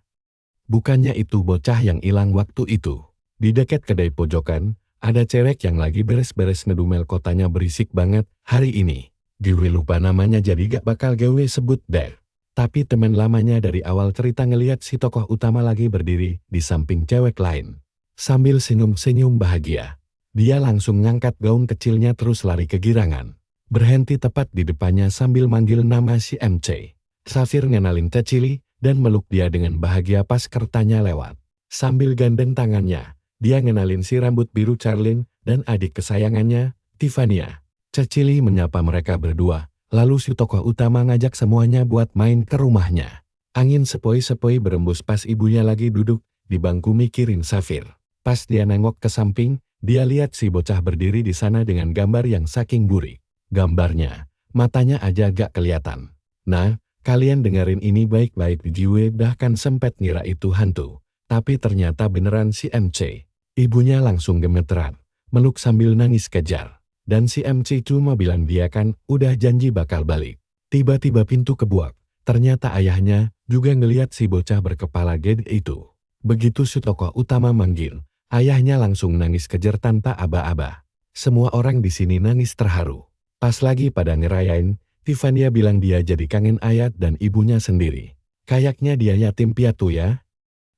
Bukannya itu bocah yang hilang waktu itu. Di dekat kedai pojokan, ada cewek yang lagi beres-beres ngedumel kotanya berisik banget hari ini. Gue lupa namanya jadi gak bakal gue sebut deh. Tapi teman lamanya dari awal cerita ngeliat si tokoh utama lagi berdiri di samping cewek lain. Sambil senyum-senyum bahagia, dia langsung ngangkat gaun kecilnya terus lari ke girangan. Berhenti tepat di depannya sambil manggil nama si MC. Safir ngenalin Cecily dan meluk dia dengan bahagia pas kertanya lewat. Sambil gandeng tangannya, dia ngenalin si rambut biru Charlene dan adik kesayangannya, Tiffania. Cecily menyapa mereka berdua, lalu si tokoh utama ngajak semuanya buat main ke rumahnya. Angin sepoi-sepoi berembus pas ibunya lagi duduk di bangku mikirin Safir. Pas dia nengok ke samping, dia lihat si bocah berdiri di sana dengan gambar yang saking burik. Gambarnya, matanya aja gak kelihatan. Nah, kalian dengerin ini baik-baik. Gue bahkan sempet ngira itu hantu. Tapi ternyata beneran si MC. Ibunya langsung gemeteran, meluk sambil nangis kejar. Dan si MC cuma bilang dia kan udah janji bakal balik. Tiba-tiba pintu kebuak. Ternyata ayahnya juga ngeliat si bocah berkepala gede itu. Begitu si tokoh utama manggil, ayahnya langsung nangis kejar tanpa aba-aba. Semua orang di sini nangis terharu. Pas lagi pada ngerayain, Tiffania bilang dia jadi kangen ayah dan ibunya sendiri. Kayaknya dia yatim piatu ya.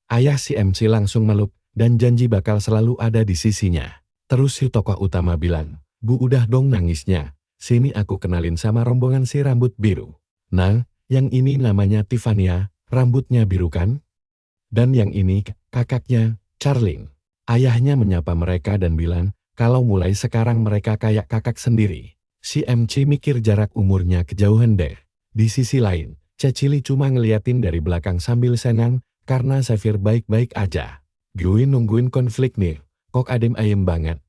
Ayah si MC langsung meluk dan janji bakal selalu ada di sisinya. Terus si tokoh utama bilang, "Bu udah dong nangisnya. Sini aku kenalin sama rombongan si rambut biru. Nah, yang ini namanya Tiffania, rambutnya biru kan? Dan yang ini kakaknya, Charlene." Ayahnya menyapa mereka dan bilang, kalau mulai sekarang mereka kayak kakak sendiri. Si MC mikir jarak umurnya kejauhan deh. Di sisi lain, Cecily cuma ngeliatin dari belakang sambil senang karena Safir baik-baik aja. Gue nungguin konflik nih, kok adem ayem banget.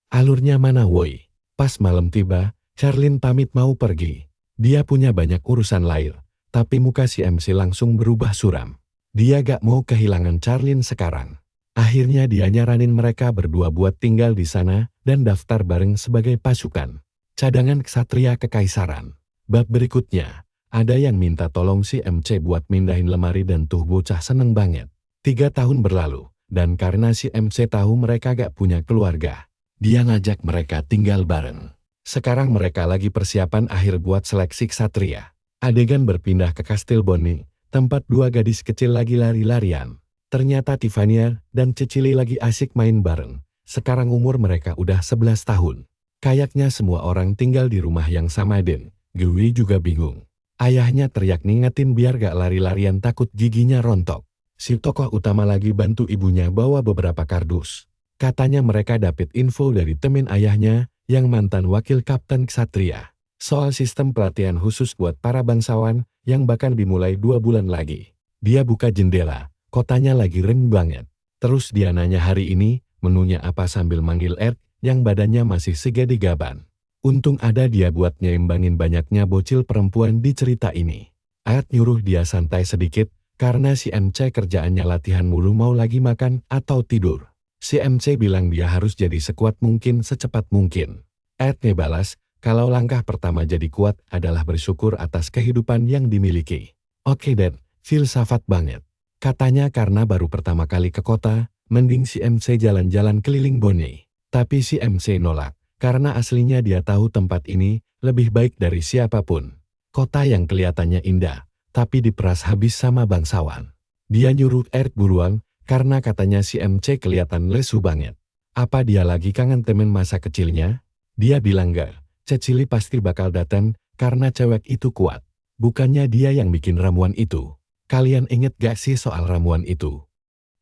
Alurnya mana woi? Pas malam tiba, Charlene pamit mau pergi. Dia punya banyak urusan lain, tapi muka si MC langsung berubah suram. Dia gak mau kehilangan Charlene sekarang. Akhirnya dia nyaranin mereka berdua buat tinggal di sana dan daftar bareng sebagai pasukan cadangan ksatria kekaisaran. Bab berikutnya, ada yang minta tolong si MC buat mindahin lemari dan tuh bocah seneng banget. 3 tahun berlalu, dan karena si MC tahu mereka gak punya keluarga, dia ngajak mereka tinggal bareng. Sekarang mereka lagi persiapan akhir buat seleksi ksatria. Adegan berpindah ke Kastil Bonnie, tempat 2 gadis kecil lagi lari-larian. Ternyata Tiffania dan Cecily lagi asik main bareng. Sekarang umur mereka udah 11 tahun. Kayaknya semua orang tinggal di rumah yang sama dan gue juga bingung. Ayahnya teriak ngingetin biar gak lari-larian takut giginya rontok. Si tokoh utama lagi bantu ibunya bawa beberapa kardus. Katanya mereka dapat info dari temen ayahnya yang mantan wakil kapten ksatria. Soal sistem pelatihan khusus buat para bangsawan yang bakal dimulai 2 bulan lagi. Dia buka jendela, kotanya lagi reng banget. Terus dia nanya hari ini menunya apa sambil manggil Ed yang badannya masih segede gaban. Untung ada dia buat nyeimbangin banyaknya bocil perempuan di cerita ini. Ed nyuruh dia santai sedikit karena si MC kerjaannya latihan mulu mau lagi makan atau tidur. Si MC bilang dia harus jadi sekuat mungkin secepat mungkin. Ed ngebalas kalau langkah pertama jadi kuat adalah bersyukur atas kehidupan yang dimiliki. Oke Dad, filsafat banget. Katanya karena baru pertama kali ke kota, mending si MC jalan-jalan keliling Bonnie. Tapi si MC nolak, karena aslinya dia tahu tempat ini lebih baik dari siapapun. Kota yang kelihatannya indah, tapi diperas habis sama bangsawan. Dia nyuruh Ed buruan, karena katanya si MC kelihatan lesu banget. Apa dia lagi kangen temen masa kecilnya? Dia bilang gak, Cecily pasti bakal datang, karena cewek itu kuat. Bukannya dia yang bikin ramuan itu. Kalian inget gak sih soal ramuan itu?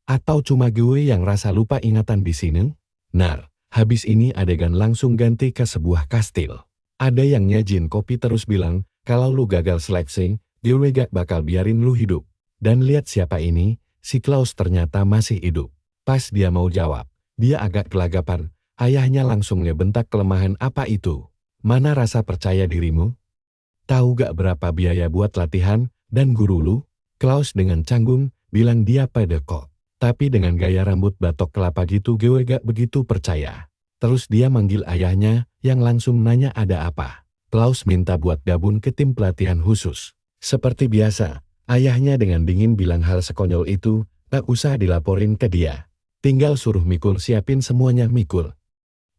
Atau cuma gue yang rasa lupa ingatan di sini? Nar, habis ini adegan langsung ganti ke sebuah kastil. Ada yang nyajin kopi terus bilang, kalau lu gagal seleksi, gue gak bakal biarin lu hidup. Dan lihat siapa ini, si Klaus ternyata masih hidup. Pas dia mau jawab, dia agak gelagapan. Ayahnya langsung ngebentak kelemahan apa itu. Mana rasa percaya dirimu? Tahu gak berapa biaya buat latihan dan guru lu? Klaus dengan canggung bilang dia pede kok. Tapi dengan gaya rambut batok kelapa gitu gue gak begitu percaya. Terus dia manggil ayahnya yang langsung nanya ada apa. Klaus minta buat gabung ke tim pelatihan khusus. Seperti biasa, ayahnya dengan dingin bilang hal sekonyol itu gak usah dilaporin ke dia. Tinggal suruh Mikul siapin semuanya Mikul.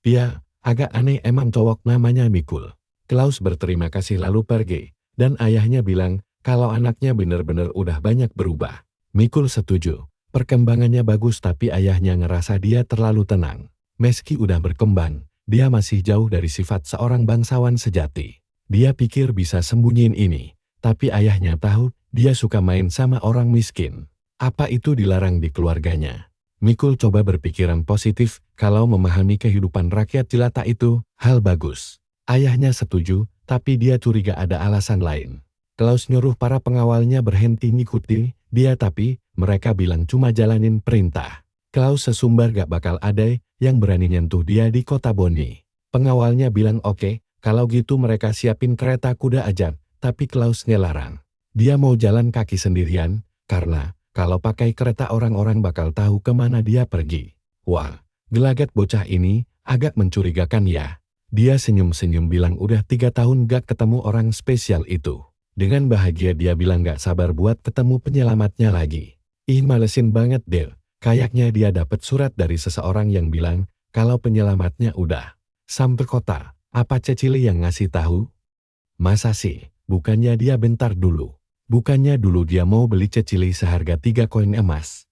Dia agak aneh emang cowok namanya Mikul. Klaus berterima kasih lalu pergi. Dan ayahnya bilang kalau anaknya bener-bener udah banyak berubah. Mikul setuju. Perkembangannya bagus tapi ayahnya ngerasa dia terlalu tenang. Meski udah berkembang, dia masih jauh dari sifat seorang bangsawan sejati. Dia pikir bisa sembunyiin ini, tapi ayahnya tahu dia suka main sama orang miskin. Apa itu dilarang di keluarganya? Mikul coba berpikiran positif kalau memahami kehidupan rakyat jelata itu hal bagus. Ayahnya setuju, tapi dia curiga ada alasan lain. Klaus nyuruh para pengawalnya berhenti ngikuti dia tapi mereka bilang cuma jalanin perintah. Klaus sesumbar gak bakal ada yang berani nyentuh dia di kota Boni. Pengawalnya bilang oke, kalau gitu mereka siapin kereta kuda aja, tapi Klaus ngelarang. Dia mau jalan kaki sendirian, karena kalau pakai kereta orang-orang bakal tahu kemana dia pergi. Wah, gelagat bocah ini agak mencurigakan ya. Dia senyum-senyum bilang udah 3 tahun gak ketemu orang spesial itu. Dengan bahagia dia bilang gak sabar buat ketemu penyelamatnya lagi. Ih malesin banget deh. Kayaknya dia dapat surat dari seseorang yang bilang kalau penyelamatnya udah sampai kota. Apa Cecily yang ngasih tahu? Masa sih? Bukannya dia bentar dulu. Bukannya dulu dia mau beli Cecily seharga 3 koin emas.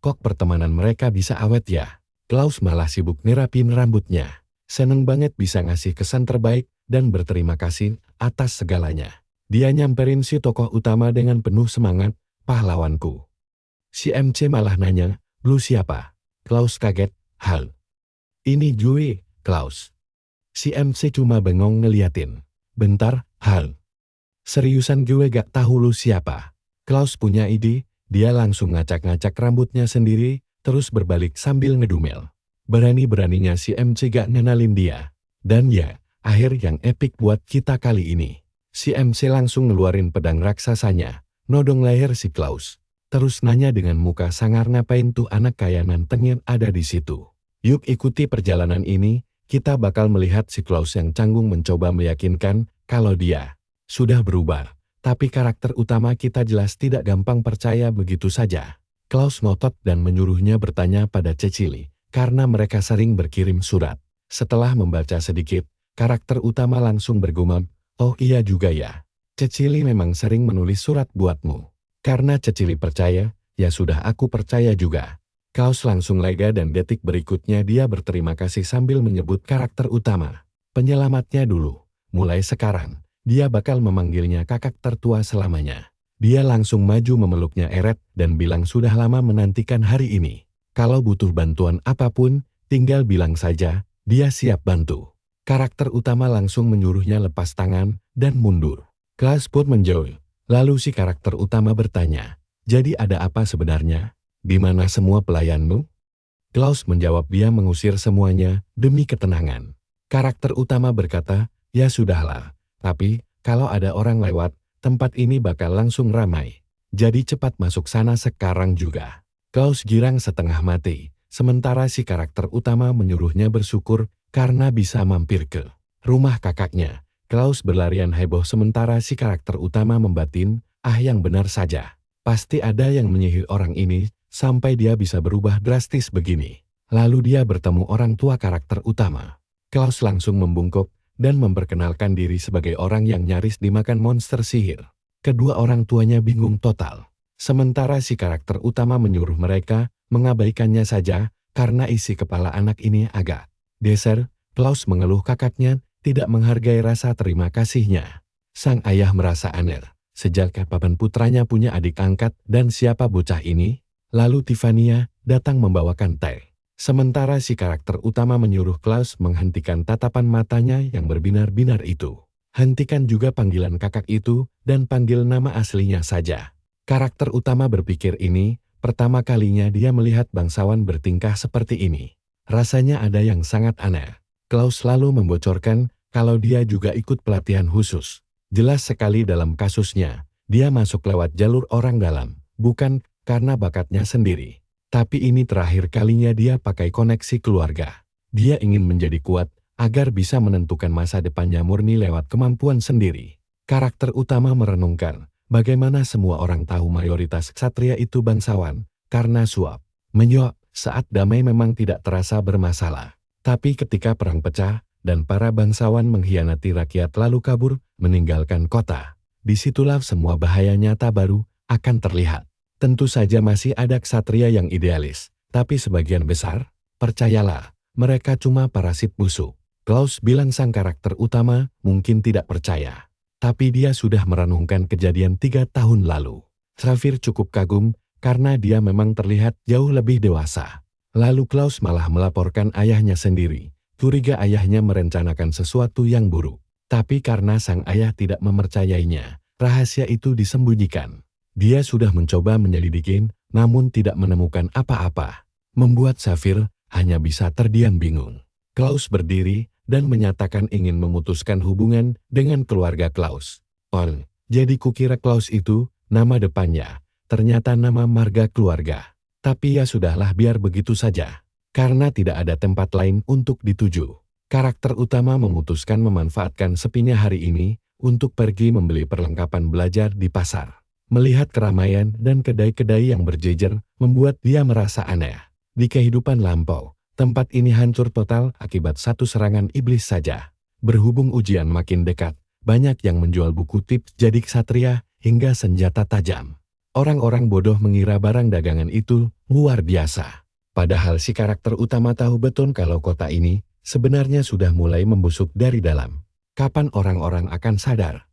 Kok pertemanan mereka bisa awet ya? Klaus malah sibuk ngerapin rambutnya. Seneng banget bisa ngasih kesan terbaik dan berterima kasih atas segalanya. Dia nyamperin si tokoh utama dengan penuh semangat, pahlawanku. Si MC malah nanya, lu siapa? Klaus kaget, hal. Ini gue, Klaus. Si MC cuma bengong ngeliatin. Bentar, hal. Seriusan gue gak tahu lu siapa. Klaus punya ide, dia langsung ngacak-ngacak rambutnya sendiri, terus berbalik sambil ngedumel. Berani-beraninya si MC gak ngenalin dia. Dan ya, akhir yang epik buat kita kali ini. Si MC langsung ngeluarin pedang raksasanya, nodong leher si Klaus. Terus nanya dengan muka sangar ngapain tuh anak kaya nantengin ada di situ. Yuk ikuti perjalanan ini, kita bakal melihat si Klaus yang canggung mencoba meyakinkan kalau dia sudah berubah. Tapi karakter utama kita jelas tidak gampang percaya begitu saja. Klaus ngotot dan menyuruhnya bertanya pada Cecily, karena mereka sering berkirim surat. Setelah membaca sedikit, karakter utama langsung bergumam, oh iya juga ya, Cecily memang sering menulis surat buatmu. Karena Cecily percaya, ya sudah aku percaya juga. Klaus langsung lega dan detik berikutnya dia berterima kasih sambil menyebut karakter utama. Penyelamatnya dulu. Mulai sekarang, dia bakal memanggilnya kakak tertua selamanya. Dia langsung maju memeluknya eret dan bilang sudah lama menantikan hari ini. Kalau butuh bantuan apapun, tinggal bilang saja, dia siap bantu. Karakter utama langsung menyuruhnya lepas tangan dan mundur. Klaus pun menjauh. Lalu si karakter utama bertanya, jadi ada apa sebenarnya? Di mana semua pelayanmu? Klaus menjawab dia mengusir semuanya demi ketenangan. Karakter utama berkata, ya sudahlah, tapi kalau ada orang lewat, tempat ini bakal langsung ramai. Jadi cepat masuk sana sekarang juga. Klaus girang setengah mati, sementara si karakter utama menyuruhnya bersyukur karena bisa mampir ke rumah kakaknya. Klaus berlarian heboh sementara si karakter utama membatin, yang benar saja. Pasti ada yang menyihir orang ini, sampai dia bisa berubah drastis begini. Lalu dia bertemu orang tua karakter utama. Klaus langsung membungkuk, dan memperkenalkan diri sebagai orang yang nyaris dimakan monster sihir. Kedua orang tuanya bingung total. Sementara si karakter utama menyuruh mereka, mengabaikannya saja, karena isi kepala anak ini agak geser. Klaus mengeluh kakaknya, tidak menghargai rasa terima kasihnya. Sang ayah merasa aneh. Sejak kapan putranya punya adik angkat dan siapa bocah ini? Lalu Tiffany datang membawakan teh. Sementara si karakter utama menyuruh Klaus menghentikan tatapan matanya yang berbinar-binar itu. Hentikan juga panggilan kakak itu dan panggil nama aslinya saja. Karakter utama berpikir ini, pertama kalinya dia melihat bangsawan bertingkah seperti ini. Rasanya ada yang sangat aneh. Klaus lalu membocorkan kalau dia juga ikut pelatihan khusus. Jelas sekali dalam kasusnya, dia masuk lewat jalur orang dalam, bukan karena bakatnya sendiri. Tapi ini terakhir kalinya dia pakai koneksi keluarga. Dia ingin menjadi kuat, agar bisa menentukan masa depannya murni lewat kemampuan sendiri. Karakter utama merenungkan, bagaimana semua orang tahu mayoritas ksatria itu bangsawan, karena suap. Menyuap saat damai memang tidak terasa bermasalah. Tapi ketika perang pecah, dan para bangsawan mengkhianati rakyat lalu kabur, meninggalkan kota, disitulah semua bahaya nyata baru akan terlihat. Tentu saja masih ada ksatria yang idealis, tapi sebagian besar, percayalah, mereka cuma parasit busuk. Klaus bilang sang karakter utama mungkin tidak percaya. Tapi dia sudah merenungkan kejadian 3 tahun lalu. Xavier cukup kagum, karena dia memang terlihat jauh lebih dewasa. Lalu Klaus malah melaporkan ayahnya sendiri. Curiga ayahnya merencanakan sesuatu yang buruk. Tapi karena sang ayah tidak mempercayainya, rahasia itu disembunyikan. Dia sudah mencoba menyelidiki, namun tidak menemukan apa-apa. Membuat Xavier hanya bisa terdiam bingung. Klaus berdiri dan menyatakan ingin memutuskan hubungan dengan keluarga Klaus. Jadi kukira Klaus itu nama depannya, ternyata nama marga keluarga. Tapi ya sudahlah, biar begitu saja. Karena tidak ada tempat lain untuk dituju. Karakter utama memutuskan memanfaatkan sepinya hari ini untuk pergi membeli perlengkapan belajar di pasar. Melihat keramaian dan kedai-kedai yang berjejer membuat dia merasa aneh. Di kehidupan lampau, tempat ini hancur total akibat satu serangan iblis saja. Berhubung ujian makin dekat, banyak yang menjual buku tips jadi ksatria hingga senjata tajam. Orang-orang bodoh mengira barang dagangan itu luar biasa. Padahal si karakter utama tahu betul kalau kota ini sebenarnya sudah mulai membusuk dari dalam. Kapan orang-orang akan sadar?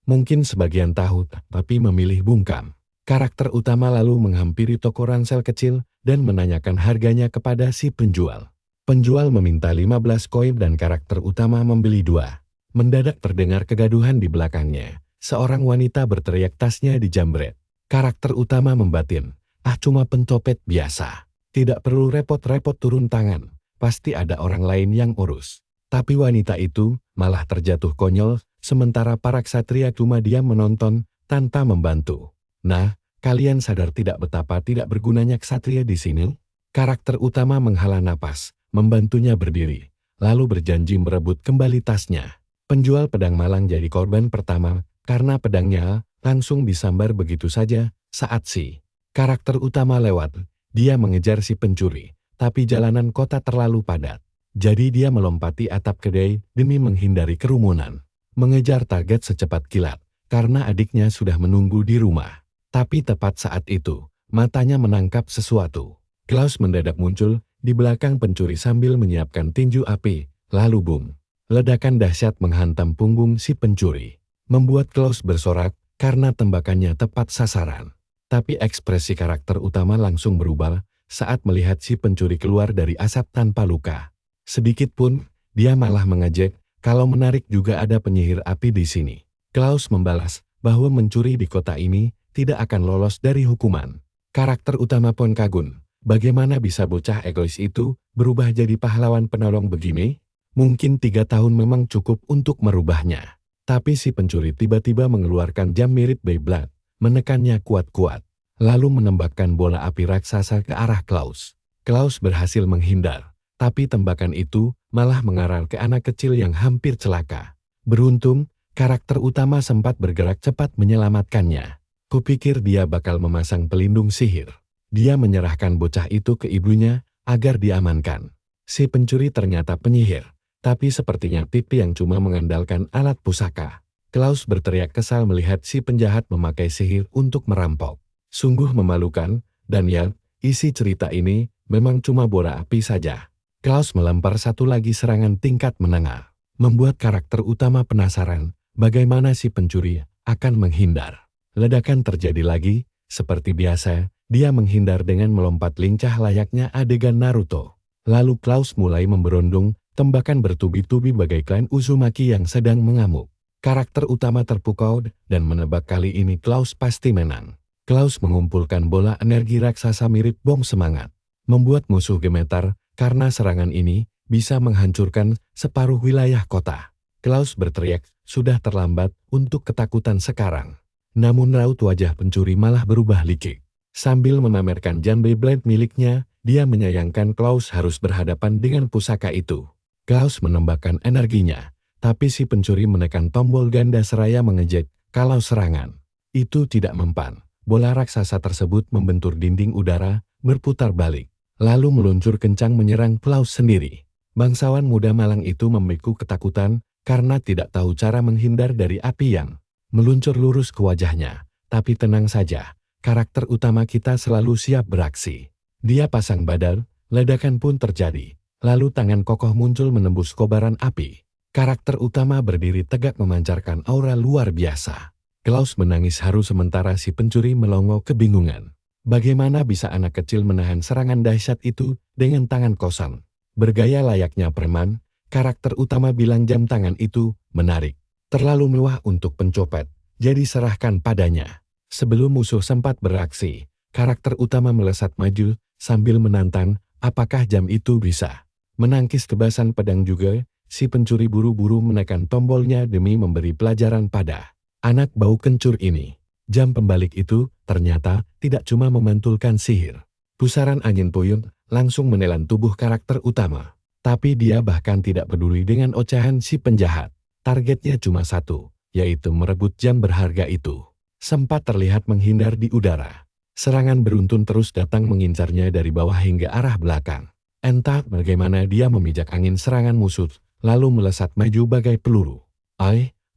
Mungkin sebagian tahu, tapi memilih bungkam. Karakter utama lalu menghampiri toko ransel kecil dan menanyakan harganya kepada si penjual. Penjual meminta 15 koin dan karakter utama membeli 2. Mendadak terdengar kegaduhan di belakangnya. Seorang wanita berteriak tasnya dijambret. Karakter utama membatin, cuma pencopet biasa. Tidak perlu repot-repot turun tangan, pasti ada orang lain yang urus. Tapi wanita itu malah terjatuh konyol, sementara para ksatria cuma diam menonton tanpa membantu. Nah, kalian sadar tidak betapa tidak bergunanya ksatria di sini? Karakter utama menghela napas, membantunya berdiri, lalu berjanji merebut kembali tasnya. Penjual pedang malang jadi korban pertama, karena pedangnya langsung disambar begitu saja saat si karakter utama lewat. Dia mengejar si pencuri, tapi jalanan kota terlalu padat. Jadi dia melompati atap kedai demi menghindari kerumunan. Mengejar target secepat kilat, karena adiknya sudah menunggu di rumah. Tapi tepat saat itu, matanya menangkap sesuatu. Klaus mendadak muncul di belakang pencuri sambil menyiapkan tinju api, lalu boom. Ledakan dahsyat menghantam punggung si pencuri. Membuat Klaus bersorak, karena tembakannya tepat sasaran. Tapi ekspresi karakter utama langsung berubah saat melihat si pencuri keluar dari asap tanpa luka. Sedikit pun, dia malah mengejek kalau menarik juga ada penyihir api di sini. Klaus membalas bahwa mencuri di kota ini tidak akan lolos dari hukuman. Karakter utama pun kagum. Bagaimana bisa bocah egois itu berubah jadi pahlawan penolong begini? Mungkin 3 tahun memang cukup untuk merubahnya. Tapi si pencuri tiba-tiba mengeluarkan jam mirip Beyblade, menekannya kuat-kuat, lalu menembakkan bola api raksasa ke arah Klaus. Klaus berhasil menghindar, tapi tembakan itu malah mengarah ke anak kecil yang hampir celaka. Beruntung, karakter utama sempat bergerak cepat menyelamatkannya. Kupikir dia bakal memasang pelindung sihir. Dia menyerahkan bocah itu ke ibunya agar diamankan. Si pencuri ternyata penyihir. Tapi sepertinya pipi yang cuma mengandalkan alat pusaka. Klaus berteriak kesal melihat si penjahat memakai sihir untuk merampok. Sungguh memalukan, dan ya, isi cerita ini memang cuma bola api saja. Klaus melempar satu lagi serangan tingkat menengah, membuat karakter utama penasaran bagaimana si pencuri akan menghindar. Ledakan terjadi lagi, seperti biasa, dia menghindar dengan melompat lincah layaknya adegan Naruto. Lalu Klaus mulai memberondong, tembakan bertubi-tubi bagaikan Uzumaki yang sedang mengamuk. Karakter utama terpukau dan menebak kali ini Klaus pasti menang. Klaus mengumpulkan bola energi raksasa mirip bom semangat, membuat musuh gemetar karena serangan ini bisa menghancurkan separuh wilayah kota. Klaus berteriak, sudah terlambat untuk ketakutan sekarang. Namun raut wajah pencuri malah berubah likik. Sambil memamerkan jam Beyblade miliknya, dia menyayangkan Klaus harus berhadapan dengan pusaka itu. Klaus menembakkan energinya, tapi si pencuri menekan tombol ganda seraya mengejek kalau serangan itu tidak mempan. Bola raksasa tersebut membentur dinding udara, berputar balik, lalu meluncur kencang menyerang Klaus sendiri. Bangsawan muda malang itu membeku ketakutan karena tidak tahu cara menghindar dari api yang meluncur lurus ke wajahnya. Tapi tenang saja, karakter utama kita selalu siap beraksi. Dia pasang badan, ledakan pun terjadi. Lalu tangan kokoh muncul menembus kobaran api. Karakter utama berdiri tegak memancarkan aura luar biasa. Klaus menangis haru sementara si pencuri melongo kebingungan. Bagaimana bisa anak kecil menahan serangan dahsyat itu dengan tangan kosong? Bergaya layaknya preman, karakter utama bilang jam tangan itu menarik. Terlalu mewah untuk pencopet, jadi serahkan padanya. Sebelum musuh sempat beraksi, karakter utama melesat maju sambil menantang apakah jam itu bisa menangkis tebasan pedang juga. Si pencuri buru-buru menekan tombolnya demi memberi pelajaran pada anak bau kencur ini. Jam pembalik itu ternyata tidak cuma memantulkan sihir. Pusaran angin puyuh langsung menelan tubuh karakter utama. Tapi dia bahkan tidak peduli dengan ocehan si penjahat. Targetnya cuma satu, yaitu merebut jam berharga itu. Sempat terlihat menghindar di udara. Serangan beruntun terus datang mengincarnya dari bawah hingga arah belakang. Entah bagaimana dia memijak angin serangan musuh, lalu melesat maju bagai peluru.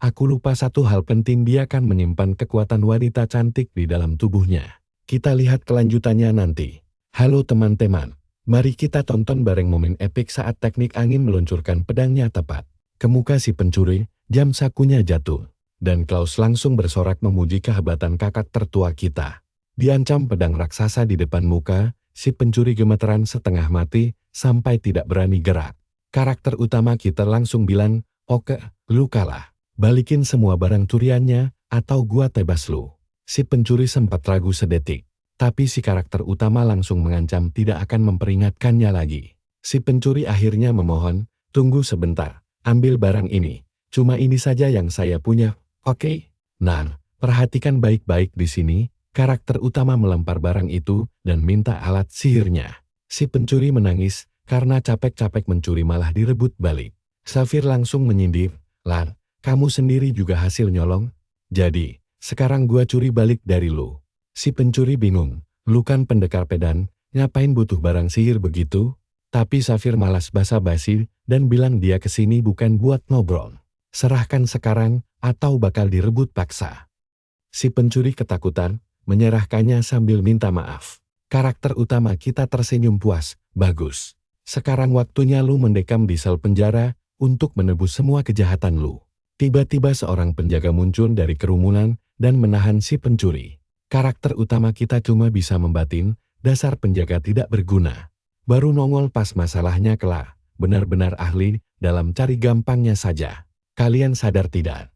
Aku lupa satu hal penting, dia kan menyimpan kekuatan wanita cantik di dalam tubuhnya. Kita lihat kelanjutannya nanti. Halo teman-teman, mari kita tonton bareng momen epik saat teknik angin meluncurkan pedangnya tepat ke muka si pencuri, jam sakunya jatuh. Dan Klaus langsung bersorak memuji kehebatan kakak tertua kita. Diancam pedang raksasa di depan muka, si pencuri gemeteran setengah mati sampai tidak berani gerak. Karakter utama kita langsung bilang, oke, lu kalah. Balikin semua barang curiannya, atau gua tebas lu. Si pencuri sempat ragu sedetik. Tapi si karakter utama langsung mengancam tidak akan memperingatkannya lagi. Si pencuri akhirnya memohon, tunggu sebentar, ambil barang ini. Cuma ini saja yang saya punya, oke? Nah, perhatikan baik-baik di sini, karakter utama melempar barang itu dan minta alat sihirnya. Si pencuri menangis, karena capek-capek mencuri malah direbut balik. Safir langsung menyindir, "Lar, kamu sendiri juga hasil nyolong? Jadi, sekarang gua curi balik dari lu." Si pencuri bingung, "Lu kan pendekar pedan, ngapain butuh barang sihir begitu?" Tapi Safir malas basa-basi dan bilang dia kesini bukan buat ngobrol. "Serahkan sekarang, atau bakal direbut paksa." Si pencuri ketakutan, menyerahkannya sambil minta maaf. Karakter utama kita tersenyum puas, "Bagus. Sekarang waktunya lu mendekam di sel penjara untuk menebus semua kejahatan lu." Tiba-tiba seorang penjaga muncul dari kerumunan dan menahan si pencuri. Karakter utama kita cuma bisa membatin, dasar penjaga tidak berguna. Baru nongol pas masalahnya kelar, benar-benar ahli dalam cari gampangnya saja. Kalian sadar tidak?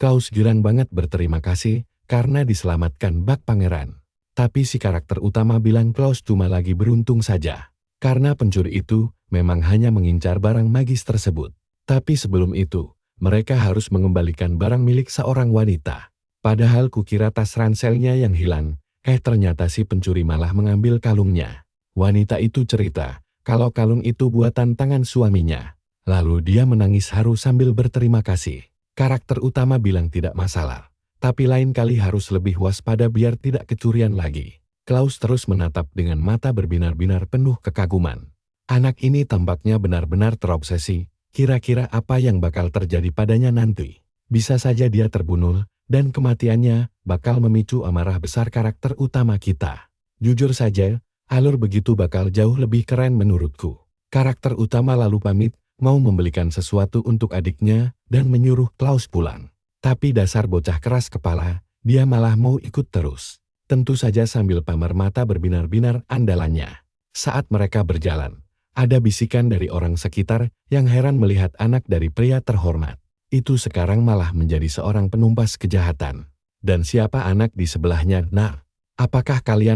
Klaus girang banget berterima kasih karena diselamatkan bak pangeran. Tapi si karakter utama bilang Klaus cuma lagi beruntung saja. Karena pencuri itu memang hanya mengincar barang magis tersebut. Tapi sebelum itu, mereka harus mengembalikan barang milik seorang wanita. Padahal kukira tas ranselnya yang hilang, ternyata si pencuri malah mengambil kalungnya. Wanita itu cerita, kalau kalung itu buatan tangan suaminya. Lalu dia menangis haru sambil berterima kasih. Karakter utama bilang tidak masalah. Tapi lain kali harus lebih waspada biar tidak kecurian lagi. Klaus terus menatap dengan mata berbinar-binar penuh kekaguman. Anak ini tampaknya benar-benar terobsesi, kira-kira apa yang bakal terjadi padanya nanti. Bisa saja dia terbunuh, dan kematiannya bakal memicu amarah besar karakter utama kita. Jujur saja, alur begitu bakal jauh lebih keren menurutku. Karakter utama lalu pamit, mau membelikan sesuatu untuk adiknya, dan menyuruh Klaus pulang. Tapi dasar bocah keras kepala, dia malah mau ikut terus. Tentu saja sambil pamer mata berbinar-binar andalannya. Saat mereka berjalan, Ada bisikan dari orang sekitar yang heran melihat anak dari pria terhormat itu sekarang malah menjadi seorang penumpas kejahatan. Dan siapa anak di sebelahnya? Nah, apakah kalian